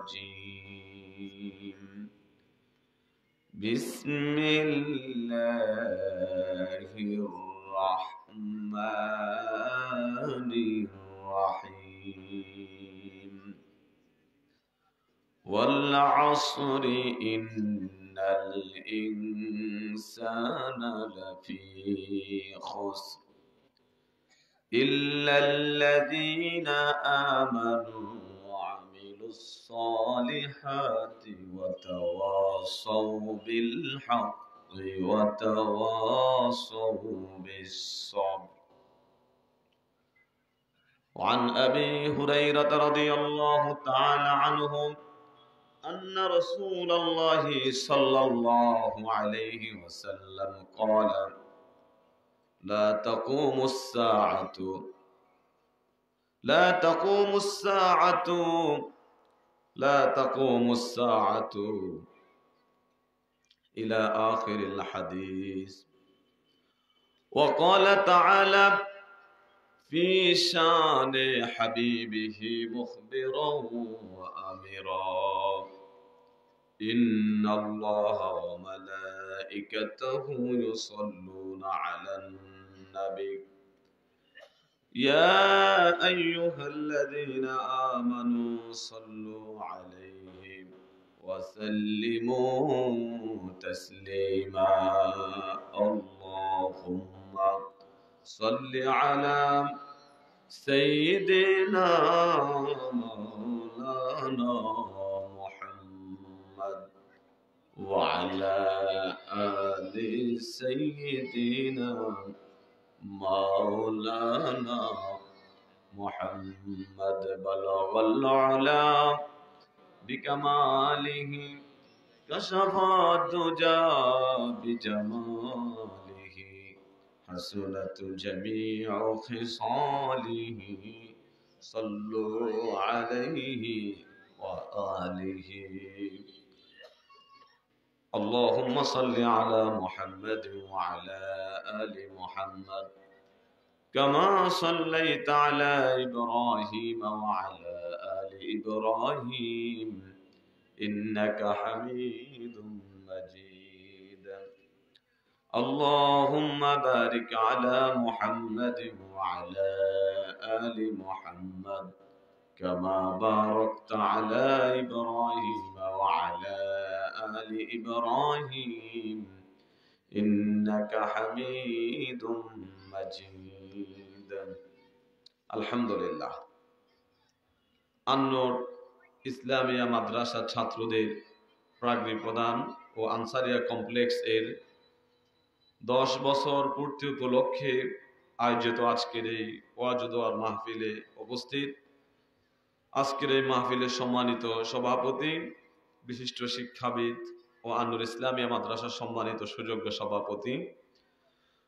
الرجيم بسم الله الرحمن الرحيم والعصر إن الإنسان لفي خسر إلا الذين آمنوا وعملوا الصالحات وتواصوا بالحق وتواصوا بالصبر. وعن أبي هريرة رضي الله تعالى عنه أن رسول الله صلى الله عليه وسلم قال: لا تقوم الساعة إلى آخر الحديث. وقال تعالى في شان حبيبه مخبرا وأمرا: إن الله وملائكته يصلون على النبي يا أيها الذين آمنوا صلوا عليه وسلموا تسليما. اللهم صل على سيدنا مولانا محمد وعلى آل سيدنا مولانا محمد. بلغ العلا بكماله كشف الدجى بجماله حسنت جميع خصاله. صلوا عليه وآله. اللهم صل على محمد وعلى آل محمد كما صليت على إبراهيم وعلى آل إبراهيم إنك حميد مجيد. اللهم بارك على محمد وعلى آل محمد كما باركت على إبراهيم وعلى آل إبراهيم إنك حميد مجيد. আলহামদুলিল্লাহ। আন্নুর ইসলামিয়া মাদ্রাসা ছাত্রদের প্রাগ্রী প্রদান ও আনসারিয়া কমপ্লেক্স এর 10 বছর পূর্তি উপলক্ষে আয়োজিত আজকের এই ওয়াজ ও দোয়ার মাহফিলে উপস্থিত আজকের এই মাহফিলের সম্মানিত সভাপতি, বিশিষ্ট শিক্ষাবিদ ও আন্নুর ইসলামিয়া মাদ্রাসার সম্মানিত সুযোগ্য সভাপতি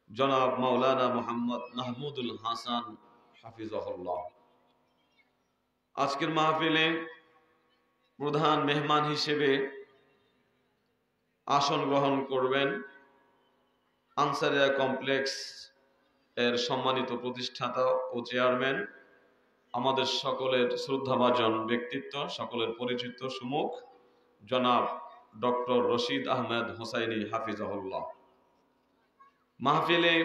জনাব মাওলানা মোহাম্মদ মাহমুদুল হাসান হাফিজাহুল্লাহ। আজকের মাহফিলে প্রধান মেহমান হিসেবে আসন গ্রহণ করবেন আনসারিয়া কমপ্লেক্স এর সম্মানিত প্রতিষ্ঠাতা ও চেয়ারম্যান, আমাদের সকলের শ্রদ্ধাভাজন ব্যক্তিত্ব, সকলের পরিচিত সুমুখ জনাব ডক্টর রশিদ আহমেদ হোসাইনি হাফিজাহুল্লাহ। মাহফিলে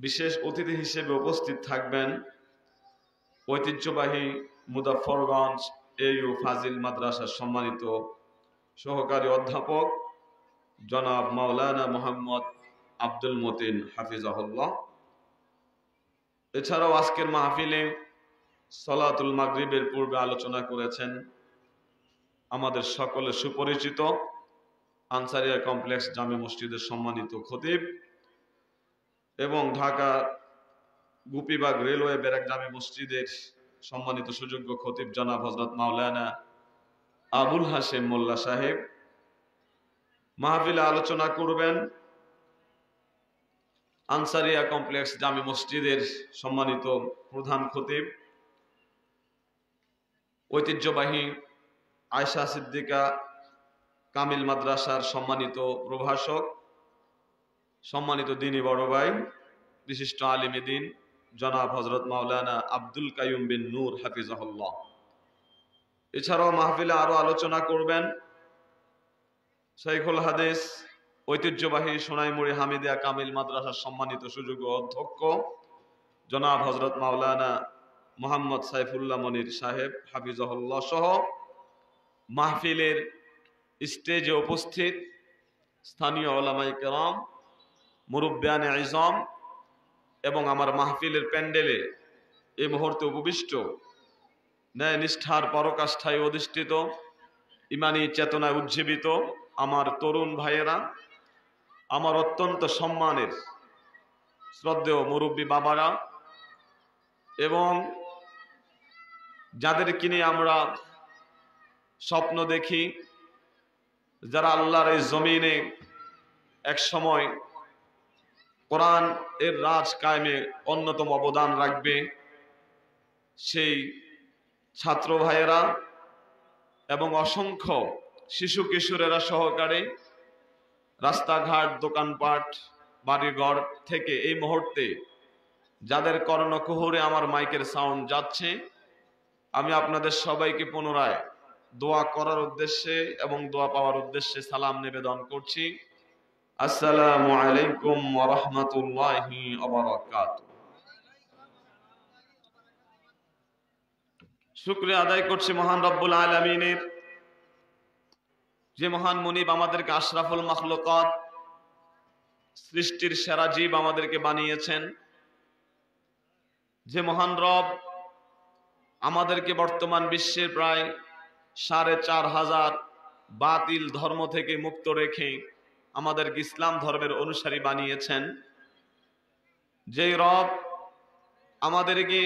বিশেষ অতিথি হিসেবে উপস্থিত থাকবেন ঐতিহ্যবাহী মুজাফফরগঞ্জ AU ফাজিল মাদ্রাসার সম্মানিত সহকারী অধ্যাপক জনাব মাওলানা মোহাম্মদ আব্দুল মতিন হাফিজাহুল্লাহ। এছাড়াও আজকের মাহফিলে সালাতুল মাগরিবের পূর্বে আলোচনা করেছেন আমাদের সকলের সুপরিচিত আনসারিয়া কমপ্লেক্স জামে মসজিদের সম্মানিত খতিব এবং ঢাকা গোপীবাগ রেলওয়ে ব্যারাক জামে মসজিদের সম্মানিত সুযোগ্য খতিব জনাব হযরত মাওলানা আবুল হাশেম মোল্লা সাহেব। মাহফিলে আলোচনা করবেন আনসারিয়া কমপ্লেক্স জামে মসজিদের সম্মানিত প্রধান খতিব, ঐতিহ্যবাহী আয়েশা সিদ্দিকা কামিল মাদ্রাসার সম্মানিত প্রভাষক, সম্মানিত দ্বীনী বড় ভাই, বিশিষ্ট আলিমে দ্বীন জনাব হযরত মাওলানা আব্দুল কাইয়ুম বিন নূর হাফিজাহুল্লাহ। এছাড়াও মাহফিলে আরো আলোচনা করবেন শাইখুল হাদিস ঐতিহ্যবাহী সোনাইমুড়ি হামিদিয়া কামিল মাদ্রাসার সম্মানিত সুযোগ্য অধ্যক্ষ জনাব হযরত মাওলানা মোহাম্মদ সাইফুল্লাহ মনির সাহেব হাফিজাহুল্লাহ সহ মাহফিলের স্টেজে উপস্থিত স্থানীয় উলামায়ে কেরাম, মুরব্বিয়ানে ইজম এবং আমার মাহফিলের প্যান্ডেলে এই মুহূর্তে উপবিষ্ট ন্যায় নিষ্ঠার পরকাষ্ঠায় অধিষ্ঠিত ইমানি চেতনায় উজ্জীবিত আমার তরুণ ভাইয়েরা, আমার অত্যন্ত সম্মানের শ্রদ্ধেয় মুরব্বী বাবারা এবং যাদেরকে নিয়ে আমরা স্বপ্ন দেখি, যারা আল্লাহর এই জমিনে এক সময় কোরআন এর রাজ কায়েমে অন্যতম অবদান রাখবে, সেই ছাত্র ভাইয়েরা এবং অসংখ্য শিশু কিশোরেরা সহকারে রাস্তাঘাট, দোকানপাট, বাড়িঘর থেকে এই মুহূর্তে যাদের কর্ণকুহরে আমার মাইকের সাউন্ড যাচ্ছে, আমি আপনাদের সবাইকে পুনরায় দোয়া করার উদ্দেশ্যে এবং দোয়া পাওয়ার উদ্দেশ্যে সালাম নিবেদন করছি। আসসালামু আলাইকুম ওয়া রাহমাতুল্লাহি ওয়া বারাকাতুহু। শুকরিয়া আদায় করছি মহান রব্বুল আলামিনের, যে মহান মুনিব আমাদেরকে আশরাফুল মাখলুকাত, সৃষ্টির সেরা জীব আমাদেরকে বানিয়েছেন, যে মহান রব আমাদেরকে বর্তমান বিশ্বের প্রায় ৪৫০০ বাতিল ধর্ম থেকে মুক্ত রেখে আমাদেরকে ইসলাম ধর্মের অনুসারী বানিয়েছেন, যেই রব আমাদেরকে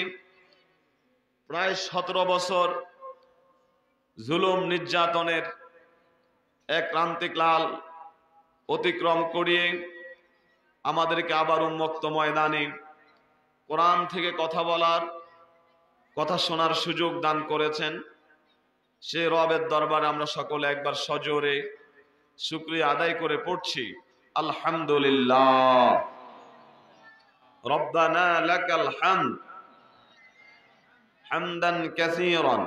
প্রায় ১৭ বছর জুলুম নির্যাতনের এক ক্রান্তিক লাল অতিক্রম করিয়ে আমাদেরকে আবার উন্মুক্ত ময়দানে কোরআন থেকে কথা বলার, কথা শোনার সুযোগ দান করেছেন। সে রবের দরবারে আমরা সকলে একবার সজোরে শুকরিয়া আদায় করে পড়ছি আলহামদুলিল্লাহ। রব্বানা লাকাল হামদ হামদান কাসীরান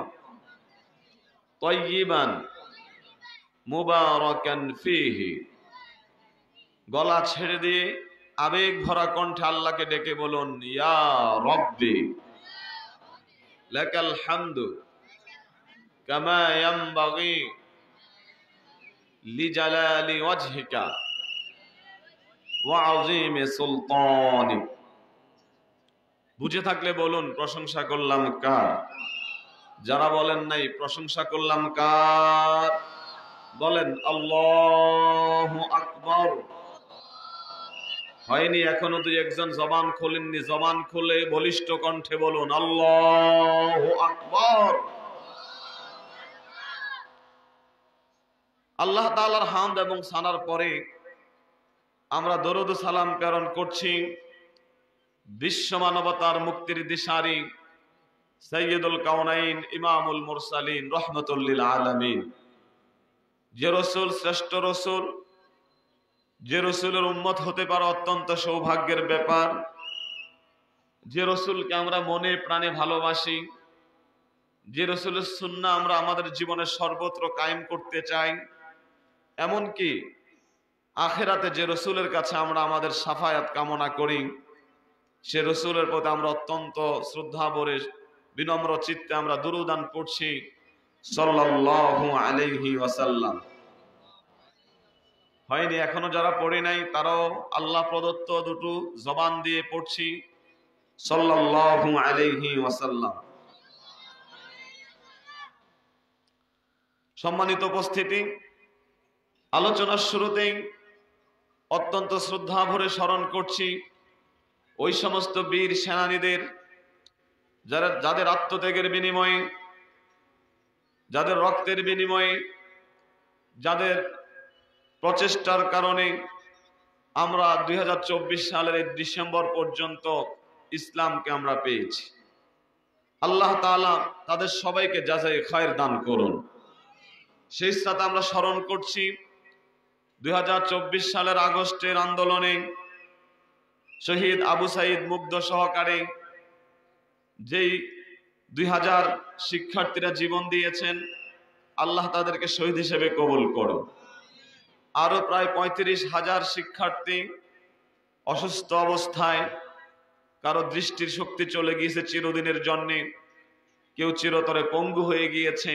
তাইয়িবান মুবারাকান ফীহি। গলা ছেড়ে দিয়ে আবেগ ভরা কণ্ঠে আল্লাহকে ডেকে বলুন, ইয়া রব্বি লাকাল হামদু কামা ইয়ানবাগি লিজালালি ওয়াজহিকা ওয়া আযীমি সুলতানিক। বুঝে থাকলে বলুন, প্রশংসা করলাম কার? যারা বলেন নাই, প্রশংসা করলাম কার? বলেন আল্লাহু আকবার। হয়নি এখনো? দুই একজন জবান খোলেননি, জবান খুলে বলিষ্ঠ কণ্ঠে বলুন আল্লাহু আকবার। আল্লাহ তাআলার হামদ এবং সানার পরে আমরা দরুদ ও সালাম প্রেরণ করছি বিশ্ব মানবতার মুক্তির দিশারি সাইয়্যিদুল কাউনাইন ইমামুল মুরসালিন রাহমাতুল লিল আলামিন, যে রাসূল শ্রেষ্ঠ রাসূল, যে রাসূলের উম্মত হতে পারা অত্যন্ত সৌভাগ্যের ব্যাপার, যে রাসূলকে আমরা মনে প্রাণে ভালোবাসি, যে রাসূলের সুন্নাহ আমরা আমাদের জীবনের সর্বত্র কায়েম করতে চাই, এমনকি আখিরাতে যে রাসূলের কাছে আমরা আমাদের শাফায়াত কামনা করি, সে রাসূলের প্রতি আমরা অত্যন্ত শ্রদ্ধা ভরে বিনম্র চিত্তে আমরা দুরুদান পড়ছি সাল্লাল্লাহু আলাইহি ওয়াসাল্লাম। হয়নি এখনো? যারা পড়ে নাই তারাও আল্লাহ প্রদত্ত দুটো জবান দিয়ে পড়ছি সাল্লাল্লাহু আলাইহি ওয়াসাল্লাম। সম্মানিত উপস্থিতি, আলোচনার শুরুতেই অত্যন্ত শ্রদ্ধা ভরে স্মরণ করছি ওই সমস্ত বীর সেনানীদের, যাদের আত্মত্যাগের বিনিময়ে, যাদের রক্তের বিনিময়ে, যাদের প্রচেষ্টার কারণে আমরা ২০২৪ সালের এই ডিসেম্বর পর্যন্ত ইসলামকে আমরা পেয়েছি। আল্লাহ তাআলা তাদের সবাইকে জাযায়ে খায়র দান করুন। সেই সাথে আমরা স্মরণ করছি ২০২৪ সালের আগস্টের আন্দোলনে শহীদ আবু সাঈদ মুগ্ধ সহকারে যেই 2000 শিক্ষার্থীরা জীবন দিয়েছেন, আল্লাহ তাদেরকে শহীদ হিসেবে কবুল করুন। আরো প্রায় 35,000 শিক্ষার্থী অসুস্থ অবস্থায়, কারো দৃষ্টির শক্তি চলে গিয়েছে চিরদিনের জন্য, কেউ চিরতরে পঙ্গু হয়ে গিয়েছে।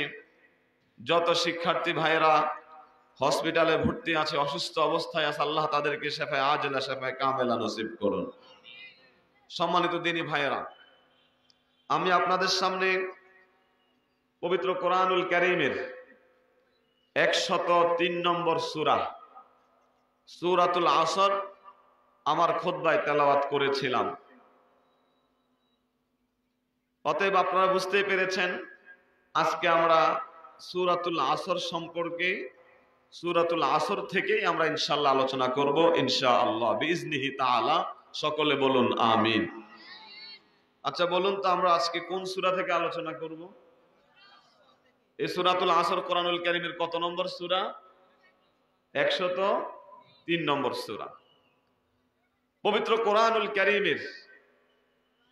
যত শিক্ষার্থী ভাইয়েরা হসপিটালে ভর্তি আছে, অসুস্থ অবস্থায় আছে, আল্লাহ তাদেরকে শেফায়ে আজলা শেফায়ে কামেলা নসিব করুন। সম্মানিত দিনী ভাইয়েরা, আমি আপনাদের সামনে পবিত্র কোরআনুল কারীমের 103 নম্বর সূরা সূরাতুল আসর আমার খুতবায় তেলাওয়াত করেছিলাম। অতএব আপনারা বুঝতেই পেরেছেন আজকে আমরা সূরাতুল আসর সম্পর্কে, সূরাতুল আসর থেকেই আমরা ইনশাআল্লাহ আলোচনা করব ইনশাআল্লাহ বিইজনিহি তাআলা। সকলে বলুন আমিন। আচ্ছা বলুন তো, আমরা আজকে কোন সূরা থেকে আলোচনা করব? এই সূরাতুল আসর কোরআনুল কারীমের কত নম্বর সূরা? 103 নম্বর সূরা। পবিত্র কোরআনুল কারীমের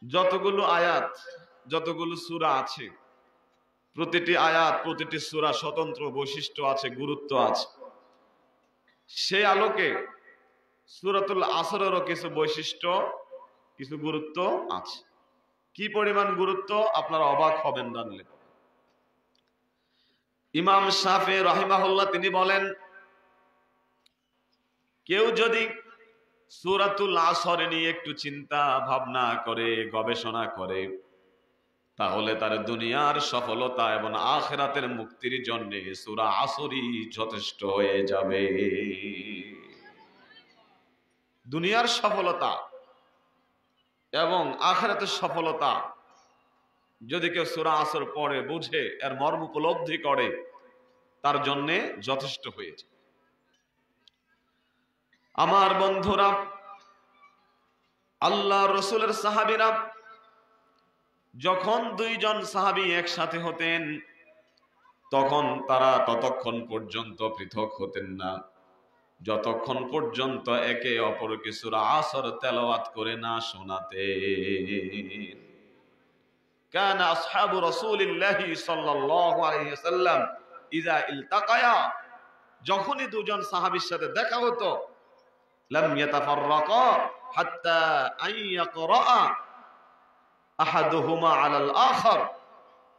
যতগুলো আয়াত, যতগুলো সূরা আছে, প্রতিটি আয়াত, প্রতিটি সূরা স্বতন্ত্র বৈশিষ্ট্য আছে, গুরুত্ব আছে। সেই আলোকে সূরাতুল আসরেরও কিছু বৈশিষ্ট্য, কিছু গুরুত্ব আছে। কি পরিমাণ গুরুত্ব আপনারা অবাক হবেন জানলে। ইমাম শাফি রাহিমাহুল্লাহ তিনি বলেন, কেউ যদি সূরাতুল আসর নিয়ে একটু চিন্তা ভাবনা করে, গবেষণা করে, তাহলে তার দুনিয়ার সফলতা এবং আখিরাতের মুক্তির জন্য সূরা আসরই যথেষ্ট হয়ে যাবে। দুনিয়ার সফলতা এবং আখিরাতের সফলতা যদি কেউ সূরা আসর পড়ে, বুঝে, এর মর্ম উপলব্ধি করে, তার জন্য যথেষ্ট হয়েছে। আমার বন্ধুরা, আল্লাহ রসুলের সাহাবীরা যখন দুইজন সাহাবী একসাথে হতেন, তখন তারা ততক্ষণ পর্যন্ত পৃথক হতেন না যতক্ষণ পর্যন্ত একে অপরকে সূরা আসর তেলাওয়াত করে না শোনাতেন। কানা আসহাবু রাসূলিল্লাহি সাল্লাল্লাহু আলাইহি ওয়াসাল্লাম ইযা ইলতাকায়া, যখনই দুজন সাহাবীর সাথে দেখা হতো, লাম ইয়াতাফাররাকা হাত্তা আন ইয়াকরা আহাদুহুমা আলাল আখার,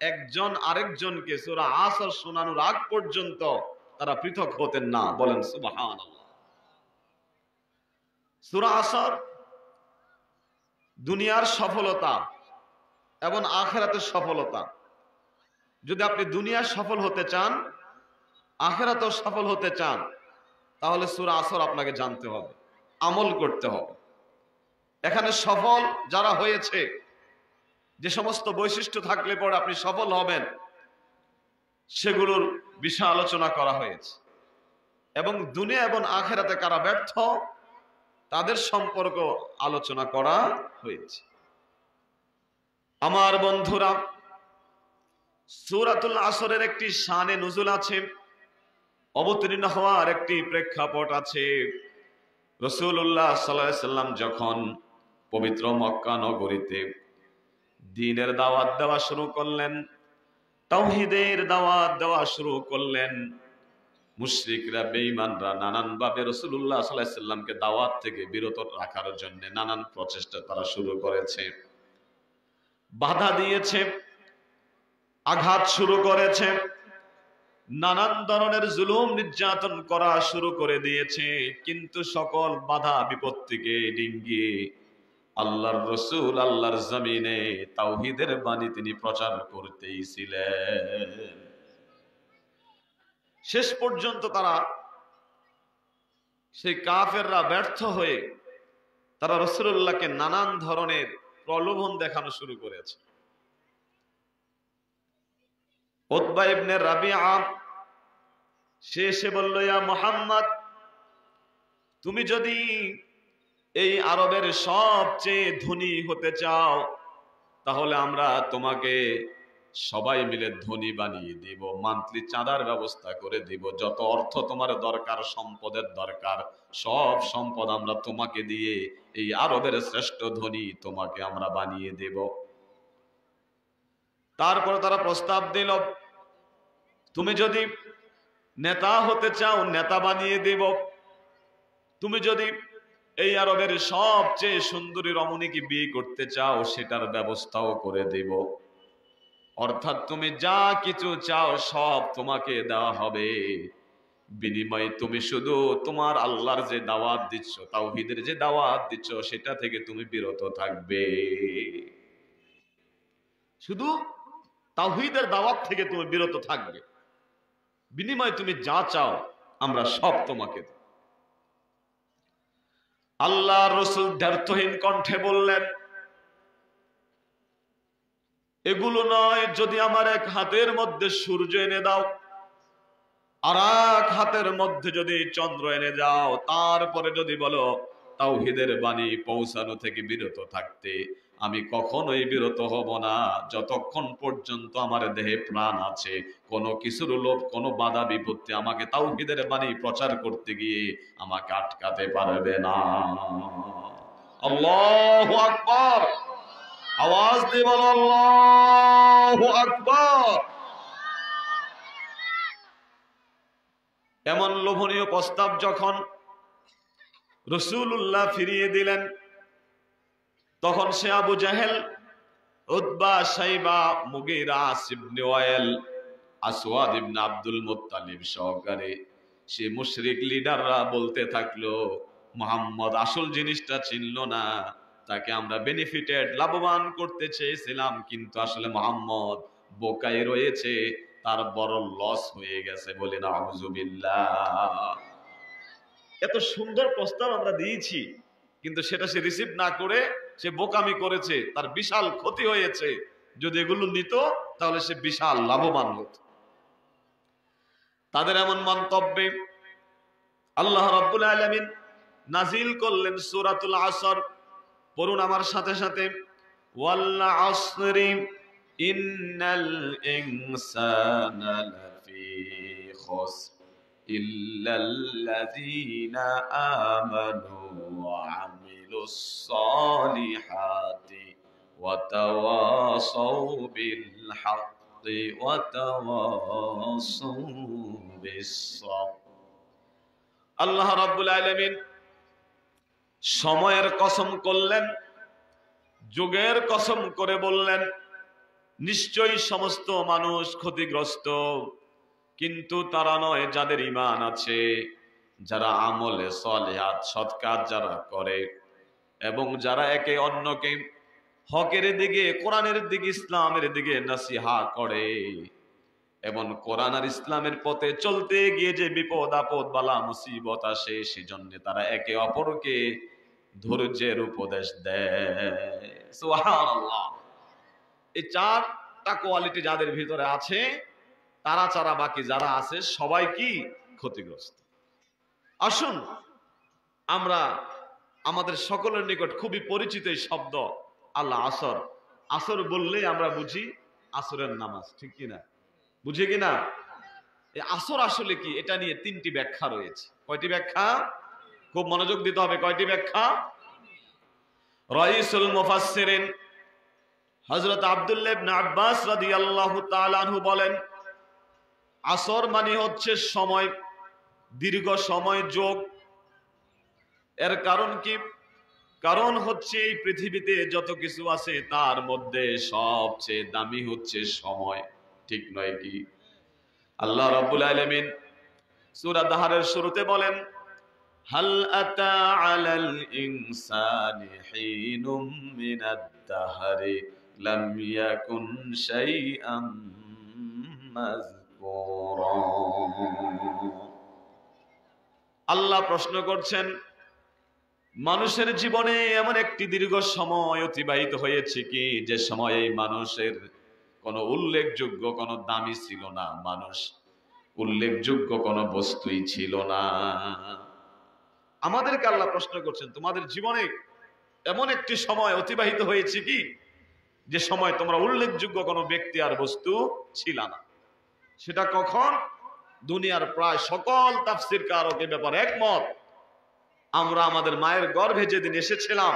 একজন আরেকজনকে সূরা আসর শোনানোর আগ পর্যন্ত তারা পৃথক হতেন না। বলেন সুবহানাল্লাহ। সূরা আসর দুনিয়ার সফলতা এবং আখিরাতের সফলতা। যদি আপনি দুনিয়ার সফল হতে চান, আখিরাতেও সফল হতে চান, তাহলে সূরা আসর আপনাকে জানতে হবে, আমল করতে হবে। এখানে সফল যারা হয়েছে, যে সমস্ত বৈশিষ্ট্য থাকলে পরে আপনি সফল হবেন, সেগুলোর বিষয় আলোচনা করা হয়েছে। এবং দুনিয়া এবং আখিরাতে কারা ব্যর্থ, তাদের সম্পর্ক আলোচনা করা হয়েছে। আমার বন্ধুরা, সূরাতুল আসরের একটি শানে নুজুল আছে, অবতীর্ণ হওয়ার একটি প্রেক্ষাপট আছে। রাসূলুল্লাহ সাল্লাল্লাহু আলাইহি সাল্লাম যখন পবিত্র মক্কা নগরীতে দ্বীনের দাওয়াত দেওয়া শুরু করলেন, তাওহীদের দাওয়াত দেওয়া শুরু করলেন, মুশরিকরা, বেঈমানরা নানানভাবে রাসূলুল্লাহ সাল্লাল্লাহু আলাইহি সাল্লামকে দাওয়াত থেকে বিরত রাখার জন্য নানান প্রচেষ্টা তারা শুরু করেছে, বাধা দিয়েছে, আঘাত শুরু করেছে, নানান ধরনের জুলুম নির্যাতন করা শুরু করে দিয়েছে। কিন্তু সকল বাধা বিপত্তিকে ডিঙ্গিয়ে আল্লাহর রাসূল আল্লাহর জমিনে তাওহীদের বাণী তিনি প্রচার করতেই ছিলেন। শেষ পর্যন্ত তারা, সেই কাফেররা ব্যর্থ হয়ে তারা রাসূলুল্লাহকে নানান ধরনের প্রলোভন দেখানো শুরু করেছে। উতবা ইবনে রাবিআ সে এসে বলল, ইয়া মুহাম্মদ, তুমি যদি এই আরবের সবচেয়ে ধনী হতে চাও, তাহলে আমরা তোমাকে সবাই মিলে ধনী বানিয়ে দিব, মান্থলি চাঁদার ব্যবস্থা করে দিব, যত অর্থ তোমার দরকার, সম্পদের দরকার, সব সম্পদ আমরা তোমাকে দিয়ে এই আরবের শ্রেষ্ঠ ধনী তোমাকে আমরা বানিয়ে দেব। তারপর তারা প্রস্তাব দিল, তুমি যদি নেতা হতে চাও নেতা বানিয়ে দেব, তুমি যদি এই আরবের সবচেয়ে সুন্দরী রমণীকে বিয়ে করতে চাও সেটার ব্যবস্থাও করে দেব। অর্থাৎ তুমি যা কিছু চাও সব তোমাকে দেওয়া হবে, বিনিময়ে তুমি শুধু তোমার আল্লাহর যে দাওয়াত দিচ্ছ, তাওহীদের যে দাওয়াত দিচ্ছ, সেটা থেকে তুমি বিরত থাকবে। শুধু তাওহীদের দাওয়াত থেকে তুমি বিরত থাকবে, বিনিময়ে তুমি যা চাও আমরা সব তোমাকে দেব। আল্লাহ রাসূল দ্ব্যর্থহীন কণ্ঠে বললেন, এগুলো নয়, যদি আমার এক হাতের মধ্যে সূর্য এনে দাও, আর এক হাতের মধ্যে যদি চন্দ্র এনে যাও, তারপরে যদি বলো তাওহীদের বাণী পৌঁছানো থেকে বিরত থাকতে, আমি কখনোই বিরত হব না যতক্ষণ পর্যন্ত আমার দেহে প্রাণ আছে। কোনো কিছুর লোভ, কোনো বাধা বিপত্তি আমাকে তাওহীদের বাণী প্রচার করতে গিয়ে আমাকে আটকাতে পারবে না। আল্লাহু আকবার, আওয়াজ দিয়ে বলো আল্লাহু আকবার। এমন লোভনীয় প্রস্তাব যখন রাসূলুল্লাহ ফিরিয়ে দিলেন, তখন সে আবু জাহেল, উতবা, শাইবা, মুগীরা ইবনে ওয়াইল, আসওয়াদ ইবনে আব্দুল মুত্তালিব সহকারে সে মুশরিক লিডাররা বলতে থাকলো, মুহাম্মদ আসল জিনিসটা চিনল না, তাকে আমরা বেনিফিটেড, লাভবান করতে চেয়েছিলাম, কিন্তু আসলে মুহাম্মদ বোকাই রয়েছে, তার বড় লস হয়ে গেছে। বলে নাউযুবিল্লাহ। এত সুন্দর প্রস্তাব আমরা দিয়েছি, কিন্তু সেটা সে রিসিভ না করে সে বোকামি করেছে, তার বিশাল ক্ষতি হয়েছে। যদি এগুলো নিত তাহলে সে বিশাল লাভবান হতো। তাদের এমন মন্তব্যে আল্লাহ রাব্বুল আলামিন নাজিল করলেন সূরাতুল আসর। পড়ুন আমার সাথে সাথে, ওয়াল আসরি ইন্নাল ইনসানা লাফি খুসর ইল্লাল্লাযীনা আমানু ওয়া আমিলুস সালিহাতি ওয়া তাওয়াসাউ বিল হাক্কি ওয়া তাওয়াসাউ বিস সাবর। আল্লাহ রাব্বুল আলামিন সময়ের কসম করলেন, যুগের কসম করে বললেন, নিশ্চয়ই সমস্ত মানুষ ক্ষতিগ্রস্ত, কিন্তু তারা নয় যাদের ঈমান আছে, যারা আমলে সালিহাত, সৎ কাজ যারা করে, এবং যারা একে অন্যকে হকের দিকে, কোরআনের দিকে, ইসলামের দিকে নসিহা করে, এবং কোরআন আর ইসলামের পথে চলতে গিয়ে যে বিপদ আপদ বালা মুসিবত আসে, সেজন্য তারা একে অপরকে ধৈর্যের উপদেশ দেয়। সুবহানাল্লাহ। এই চারটা কোয়ালিটি যাদের ভিতরে আছে, তারা ছাড়া বাকি যারা আছে সবাই কি ক্ষতিগ্রস্ত। আসুন আমরা আমাদের সকলের নিকট খুবই পরিচিত এই শব্দ আল্লাহ আসর। আসর বললেই আমরা বুঝি আসরের নামাজ, ঠিক কিনা? বুঝি কিনা? এই আসর আসলে কি, এটা নিয়ে তিনটি ব্যাখ্যা রয়েছে। কয়টি ব্যাখ্যা? খুব মনোযোগ দিতে হবে। কয়টি ব্যাখ্যা? রাইসুল মুফাসসিরিন হযরত আব্দুল্লাহ ইবনে আব্বাস রাদিয়াল্লাহু তাআলা আনহু বলেন, আসর মানে হচ্ছে সময়, দীর্ঘ সময় যোগ। এর কারণ কি? কারণ হচ্ছে এই পৃথিবীতে যত কিছু আছে তার মধ্যে সবচেয়ে দামি হচ্ছে সময়, ঠিক নয় কি? আল্লাহ রাব্বুল আলামিন সূরা দাহরের শুরুতে বলেন, হাল আতা আলাল ইনসানি হিনুম মিনাদ দাহরি লাম ইয়াকুন শাইআম মাযকুরা। আল্লাহ প্রশ্ন করছেন, মানুষের জীবনে এমন একটি দীর্ঘ সময় অতিবাহিত হয়েছে কি, যে সময় এই মানুষের কোনো উল্লেখযোগ্য কোনো দামি ছিল না, মানুষ উল্লেখযোগ্য কোনো বস্তুই ছিল না। আমাদেরকে আল্লাহ প্রশ্ন করছেন, তোমাদের জীবনে এমন একটি সময় অতিবাহিত হয়েছে কি, যে সময় তোমরা উল্লেখযোগ্য কোনো ব্যক্তি আর বস্তু ছিল না। সেটা কখন? দুনিয়ার প্রায় সকল তাফসীরকারক এ ব্যাপারে একমত। আমরা আমাদের মায়ের গর্ভে যেদিন এসেছিলাম,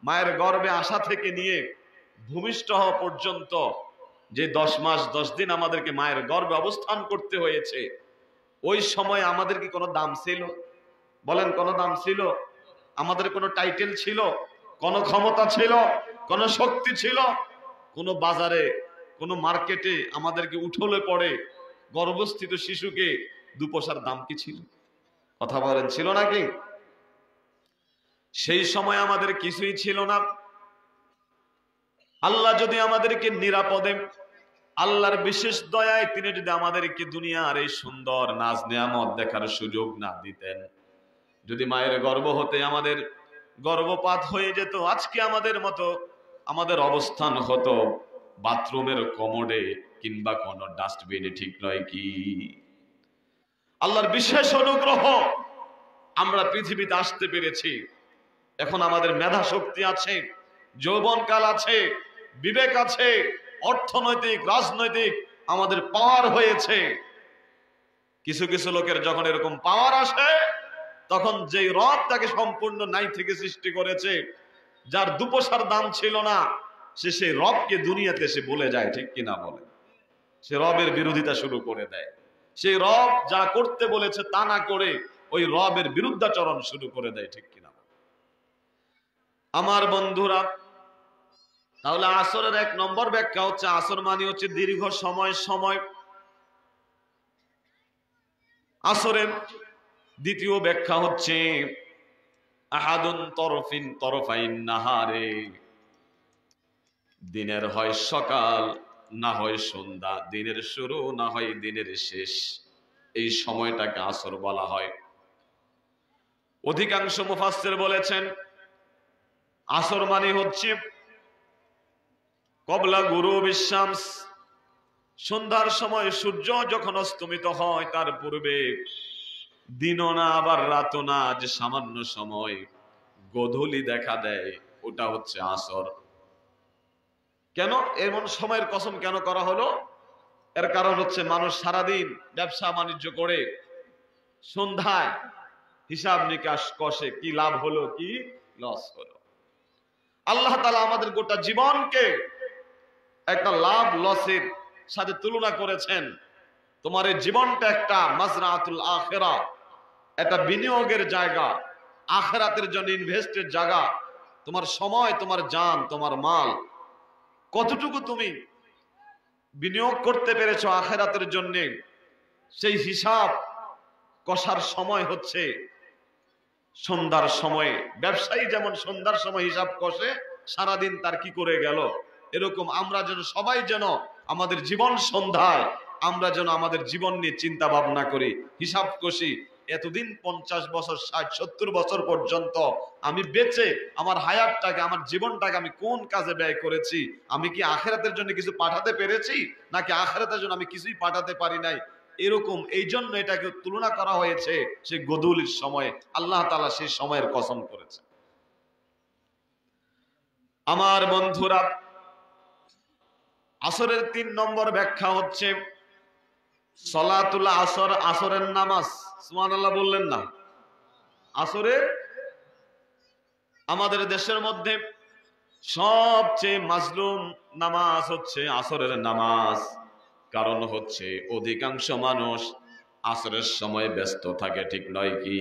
মায়ের গর্ভে আসা থেকে নিয়ে ভূমিষ্ঠ হওয়া পর্যন্ত যে 10 মাস 10 দিন আমাদেরকে মায়ের গর্ভে অবস্থান করতে হয়েছে, ওই সময় আমাদের কি কোনো দাম ছিল? বলেন, কোনো দাম ছিল? আমাদের কোনো টাইটেল ছিল? কোনো ক্ষমতা ছিল? কোনো শক্তি ছিল? কোনো বাজারে, কোনো মার্কেটে আমাদেরকে উঠলে পড়ে গর্ভস্থিত শিশুকে 2 পয়সার দাম কি ছিল? কথা বলেন, ছিল নাকি? সেই সময় আমাদের কিছুই ছিল না। আল্লাহ যদি আমাদেরকে নিরাপদে, আল্লাহর বিশেষ দয়ায় তিনি যদি আমাদেরকে দুনিয়ার এই সুন্দর নাজ নেয়ামত দেখার সুযোগ না দিতেন, যদি মায়ের গর্ভ হতে আমাদের গর্ভপাত হয়ে যেত, আজকে আমাদের মতো আমাদের অবস্থান হতো বাথরুমের কমোডে কিংবা কোন ডাস্টবিনে, ঠিক নয় কি? আল্লাহর বিশেষ অনুগ্রহ আমরা পৃথিবীতে আসতে পেরেছি। এখন আমাদের মেধা শক্তি আছে, যৌবনকাল আছে, বিবেক আছে, অর্থনৈতিক রাজনৈতিক আমাদের পাওয়ার হয়েছে। কিছু কিছু লোকের যখন এরকম পাওয়ার আসে, তখন যেই রব তাকে সম্পূর্ণ নাই থেকে সৃষ্টি করেছে, যার 2 পয়সার দাম ছিল না, সে সেই রবকে দুনিয়াতে সে বলে যায়, ঠিক কিনা বলে? সে রবের বিরোধিতা শুরু করে দেয়। সেই রব যা করতে বলেছে তা না করে ওই রবের বিরুদ্ধাচরণ শুরু করে দেয়, ঠিক কিনা? আমার বন্ধুরা, তাহলে আসরের 1 নম্বর ব্যাখ্যা হচ্ছে, আসর মানে হচ্ছে দীর্ঘ সময়। আসরের দ্বিতীয় ব্যাখ্যা হচ্ছে আহাদুন তরফাইন নাহারে, দিনের হয় সকাল না হয় সন্ধ্যা, দিনের শুরু না হয় দিনের শেষ, এই সময়টাকে আসর বলা হয়। অধিকাংশ মুফাসসির বলেছেন আসর মানে হচ্ছে কবলা গুরুবিশ শামস, সন্ধ্যার সময় সূর্য যখন অস্তমিত হয় তার পূর্বে, দিনও না আবার রাতও না, যে সামান্য সময় গোধূলি দেখা দেয়, ওটা হচ্ছে আসর। কেন এমন সময়ের কসম কেন করা হলো? এর কারণ হচ্ছে মানুষ সারাদিন ব্যবসা বাণিজ্য করে সন্ধ্যায় হিসাব নিকাশ কষে, কি লাভ হলো কি লস হলো। আল্লাহ তাআলা আমাদের গোটা জীবনকে একটা লাভ লসের সাথে তুলনা করেছেন। তোমার এই জীবনটা একটা মাজরাতুল আখিরা, একটা বিনিয়োগের জায়গা, আখিরাতের জন্য ইনভেস্টের জায়গা। তোমার সময়, তোমার জান, তোমার মাল কতটুকু তুমি বিনিয়োগ করতে পেরেছো আখিরাতের জন্য, সেই হিসাব কষার সময় হচ্ছে সন্ধ্যার সময়। ব্যবসায়ী যেমন সন্ধ্যার সময় হিসাব কষে সারাদিন তার কি করে গেল, এরকম আমরা যেন সবাই যেন আমাদের জীবন সন্ধ্যায় আমরা যেন আমাদের জীবন নিয়ে চিন্তা ভাবনা করি, হিসাব কষি। এতদিন 50 বছর 60-70 বছর পর্যন্ত আমি বেঁচে আমার হায়াতটাকে, আমার জীবনটাকে আমি কোন কাজে ব্যয় করেছি? আমি কি আখিরাতের জন্য কিছু পাঠাতে পেরেছি, নাকি আখিরাতের জন্য আমি কিছুই পাঠাতে পারি নাই? এরকম, এই জন্য এটাকে তুলনা করা হয়েছে সেই গোধূলির সময়। আল্লাহ তাআলা সেই সময়ের কসম করেছে। আমার বন্ধুরা, আসরের 3 নম্বর ব্যাখ্যা হচ্ছে সলাতুল আসর, আসরের নামাজ। সুবহানাল্লাহ বললেন না? আসরে আমাদের দেশের মধ্যে সবচেয়ে মাজলুম নামাজ হচ্ছে আসরের নামাজ। কারণ হচ্ছে অধিকাংশ মানুষ আসরের সময় ব্যস্ত থাকে, ঠিক নয় কি?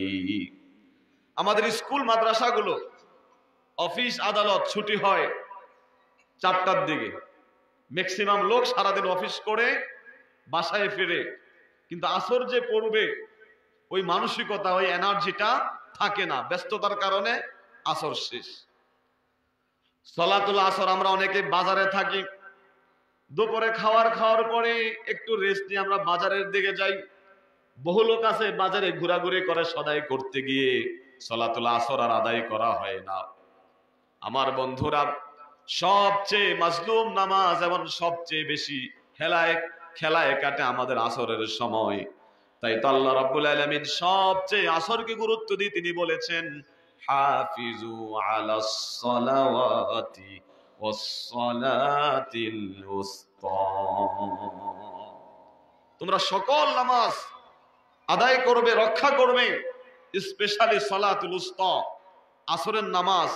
আমাদের স্কুল মাদ্রাসাগুলো, অফিস আদালত ছুটি হয় 4টার দিকে। ম্যাক্সিমাম লোক সারাদিন অফিস করে বাসায় ফিরে, কিন্তু আসর যে পড়বে ওই মানসিকতা, ওই এনার্জিটা থাকে না, ব্যস্ততার কারণে আসর শেষ। সলাতুল আসর আমরা অনেকে বাজারে থাকি, দুপুরে খাওয়ার পরে একটু রেস্ট নিয়ে আমরা বাজারের দিকে যাই। বহু লোক আছে বাজারে ঘোরাঘুরি করে, সদাই করতে গিয়ে সলাতুল আসর আর আদায় করা হয় না। আমার বন্ধুরা, সবচেয়ে মাজলুম নামাজ এবং সবচেয়ে বেশি খেলায় কাটে আমাদের আসরের সময়। তাই তো আল্লাহ রাব্বুল আলামিন সবচেয়ে আসরকে গুরুত্ব দিয়ে তিনি বলেছেন, হাফিজু আলাস সালাওয়াতি ওয়াস সালাতিল উসতা, তোমরা সকল নামাজ আদায় করবে, রক্ষা করবে, স্পেশালি সালাতুল উসতা, আসরের নামাজ,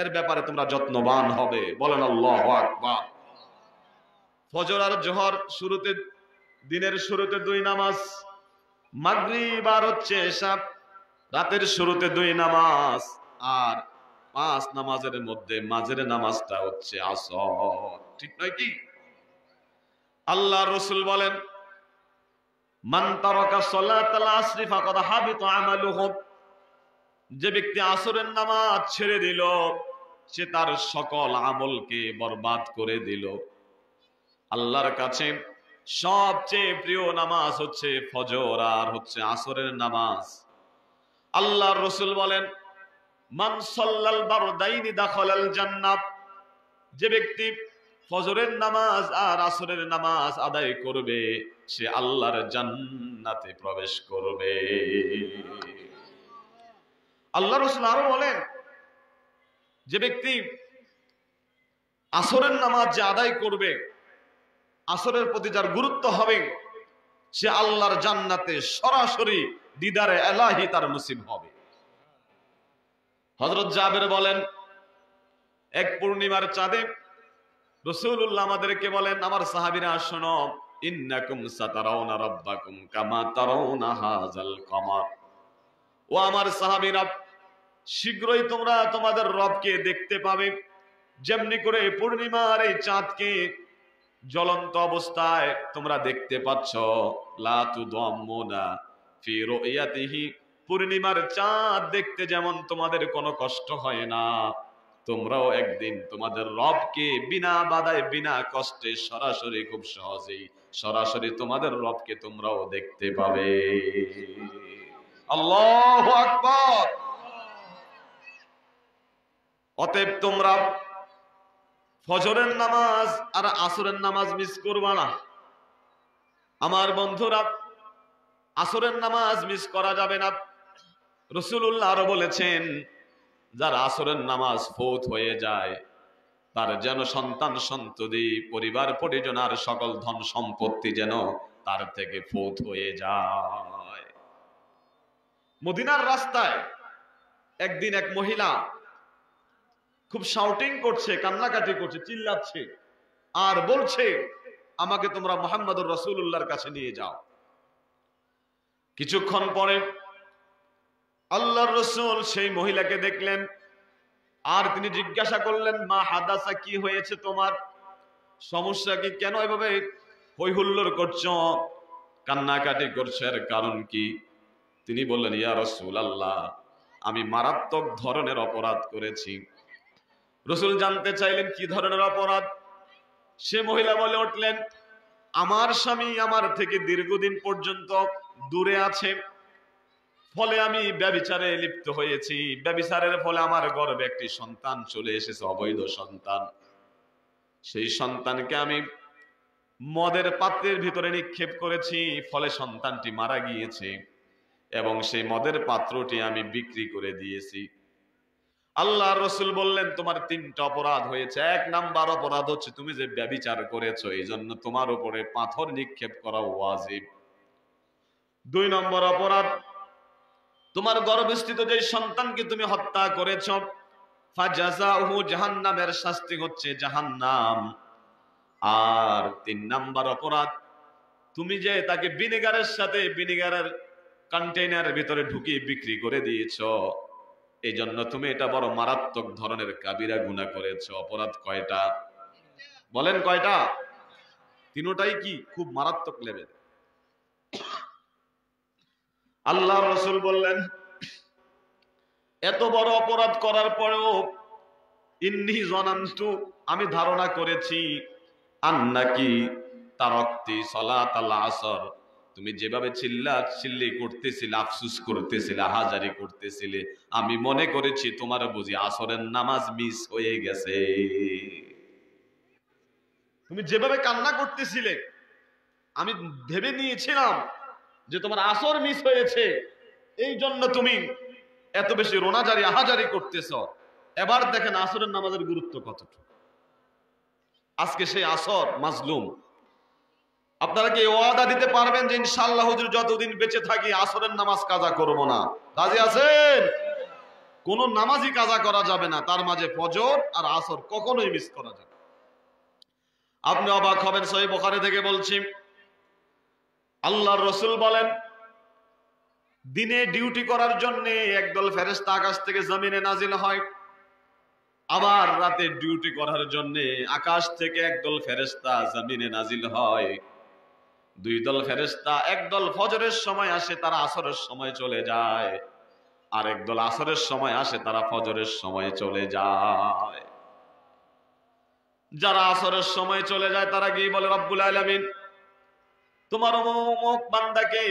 এর ব্যাপারে তোমরা যত্নবান হবে। বলেন আল্লাহু আকবার। ফজর আর জোহর শুরুতে, দিনের শুরুতে 2 নামাজ, মাগরিব আর হচ্ছে এশা রাতের শুরুতে 2 নামাজ, আর 5 নামাজের মধ্যে মাঝের নামাজটা হচ্ছে আসর। ঠিক নয় কি? আল্লাহ রাসূল বলেন, মান তারাকা সালাতাল আসরি ফাকাদ হাবিতা আমালুহু, যে ব্যক্তি আসরের নামাজ ছেড়ে দিল সে তার সকল আমলকে বরবাদ করে দিল। আল্লাহর কাছে সবচেয়ে প্রিয় নামাজ হচ্ছে ফজর আর হচ্ছে আসরের নামাজ। আল্লাহর রাসূল বলেন, মান সাল্লাল বারদাইনি দাখালাল জান্নাত, যে ব্যক্তি ফজরের নামাজ আর আসরের নামাজ আদায় করবে সে আল্লাহর জান্নাতে প্রবেশ করবে। আল্লাহ রাসূল আরো বলেন, যে ব্যক্তি আসরের নামাজ যে আদায় করবে, আসরের প্রতি যার গুরুত্ব হবে, সে আল্লাহর জান্নাতে সরাসরি দিদারে এলাহি তার নসিব হবে। হযরত জাবের বলেন, এক পূর্ণিমার চাঁদে রাসূলুল্লাহ আমাদেরকে বলেন, আমার সাহাবীরা শোনো, ইন্নাকুম সাতারাউনা রাব্বাকুম কামা তারাউনা হাযাল কমার, ও আমার সাহাবীরা শীঘ্রই তোমরা তোমাদের রবকে দেখতে পাবে যেমনি করে পূর্ণিমার এই চাঁদকে জ্বলন্ত অবস্থায় তোমরা দেখতে পাচ্ছ। লা তুদাম্মুনা ফি রুয়াতিহি, পূর্ণিমার চাঁদ দেখতে যেমন তোমাদের কোনো কষ্ট হয় না, তোমরাও একদিন তোমাদের রবকে বিনা বাধায় বিনা কষ্টে সরাসরি খুব সহজেই সরাসরি তোমাদের রবকে তোমরাও দেখতে পাবে। আল্লাহু আকবার। অতএব তোমরা ফজরের নামাজ আর আসরের নামাজ মিস করবা না। আমার বন্ধুরা, আসরের নামাজ মিস করা যাবে না। রাসূলুল্লাহ আরো বলেছেন, যার আসরের নামাজ ফৌত হয়ে যায় তার যেন সন্তান সন্ততি পরিবার পরিজন আর সকল ধন সম্পত্তি যেন তার থেকে ফৌত হয়ে যায়। মদিনার রাস্তায় একদিন এক মহিলা খুব শাউটিং করছে, কান্নাকাটি করছে, চিল্লাচ্ছে আর বলছে, আমাকে তোমরা মুহাম্মদুর রাসূলুল্লাহর কাছে নিয়ে যাও। কিছুক্ষণ পরে আল্লাহর রাসূল সেই মহিলাকে দেখলেন আর তিনি জিজ্ঞাসা করলেন, মা হাদাসা, কি হয়েছে তোমার, সমস্যা কি, কেন এভাবে হই হুল্লোড় করছো, কান্নাকাটি করছো, এর কারণ কি? তিনি বললেন, ইয়া রাসূলুল্লাহ, আমি মারাত্মক ধরনের অপরাধ করেছি। রাসূল জানতে চাইলেন কি ধরনের অপরাধ। সে মহিলা বলে উঠলেন, আমার স্বামী আমার থেকে দীর্ঘদিন পর্যন্ত দূরে আছে, ফলে আমি ব্যভিচারে লিপ্ত হয়েছি। ব্যভিচারের ফলে আমার গর্ভে একটি সন্তান চলে এসেছে, অবৈধ সন্তান। সেই সন্তানকে আমি মদের পাত্রের ভিতরে নিক্ষেপ করেছি, ফলে সন্তানটি মারা গিয়েছে এবং সেই মদের পাত্রটি আমি বিক্রি করে দিয়েছি। আল্লাহর রাসূল বললেন, তোমার 3টা অপরাধ হয়েছে। 1 নাম্বার অপরাধ হচ্ছে তুমি যে ব্যভিচার করেছো, এই জন্য তোমার উপরে পাথর নিক্ষেপ করা ওয়াজিব। 2 নম্বর অপরাধ, তোমার গর্ভস্থিত যে সন্তানকে তুমি হত্যা করেছো, ফাজাযাউহু জাহান্নামের শাস্তি হচ্ছে জাহান্নাম। আর 3 নাম্বার অপরাধ, তুমি যে তাকে ভিনেগারের সাথে ভিনেগারের কন্টেইনারের ভিতরে ঢুকিয়ে বিক্রি করে দিয়েছো, এই জন্য তুমি এটা বড় মারাত্মক ধরনের কাবিরা গুনাহ করেছো। অপরাধ কয়টা বলেন, কয়টা? 3টাই কি খুব মারাত্মক লেভেল। আল্লাহর রাসূল বললেন, এত বড় অপরাধ করার পরেও ইন্নী জানান্তু, আমি ধারণা করেছি, আন্নাকি তারাকতি সালাতাল আসর, তুমি যেভাবে চিল্লি করতেছিলে, আফসোস করতেছিলে, হাজারি করতেছিলে, আমি মনে করেছি তোমার বুঝি আসরের নামাজ মিস হয়ে গেছে। তুমি যেভাবে কান্না করতেছিলে আমি ভেবে নিয়েছিলাম যে তোমার আসর মিস হয়েছে, এই জন্য তুমি এত বেশি রোনাজারি আহাজারি করতেছ। এবার দেখেন আসরের নামাজের গুরুত্ব কতটুকু। আজকে সেই আসর মাজলুম। আপনারা কি ওয়াদা দিতে পারবেন যে ইনশাআল্লাহ হুজুর যতদিন বেঁচে থাকি আসরের নামাজ কাজা করব না? রাজি আছেন? কোন নামাজই কাজা করা যাবে না, তার মাঝে ফজর আর আসর কখনোই মিস করা যাবে। আপনি অবাক হবেন, সহিহ বুখারী থেকে বলছি, আল্লাহর রাসূল বলেন, দিনে ডিউটি করার জন্য একদল ফেরেশতা আকাশ থেকে জমিনে নাজিল হয়, আবার রাতে ডিউটি করার জন্য আকাশ থেকে একদল ফেরেশতা জমিনে নাজিল হয়। দুই দল ফেরেশতা, একদল ফজরের সময় আসে, তারা আসরের সময় চলে যায়, আর একদল আসরের সময় আসে, তারা ফজরের সময় চলে যায়। যারা আসরের সময় চলে যায় তারা গিয়ে বলে, রব্বুল আলামিন, তোমার অমুক বান্দাকে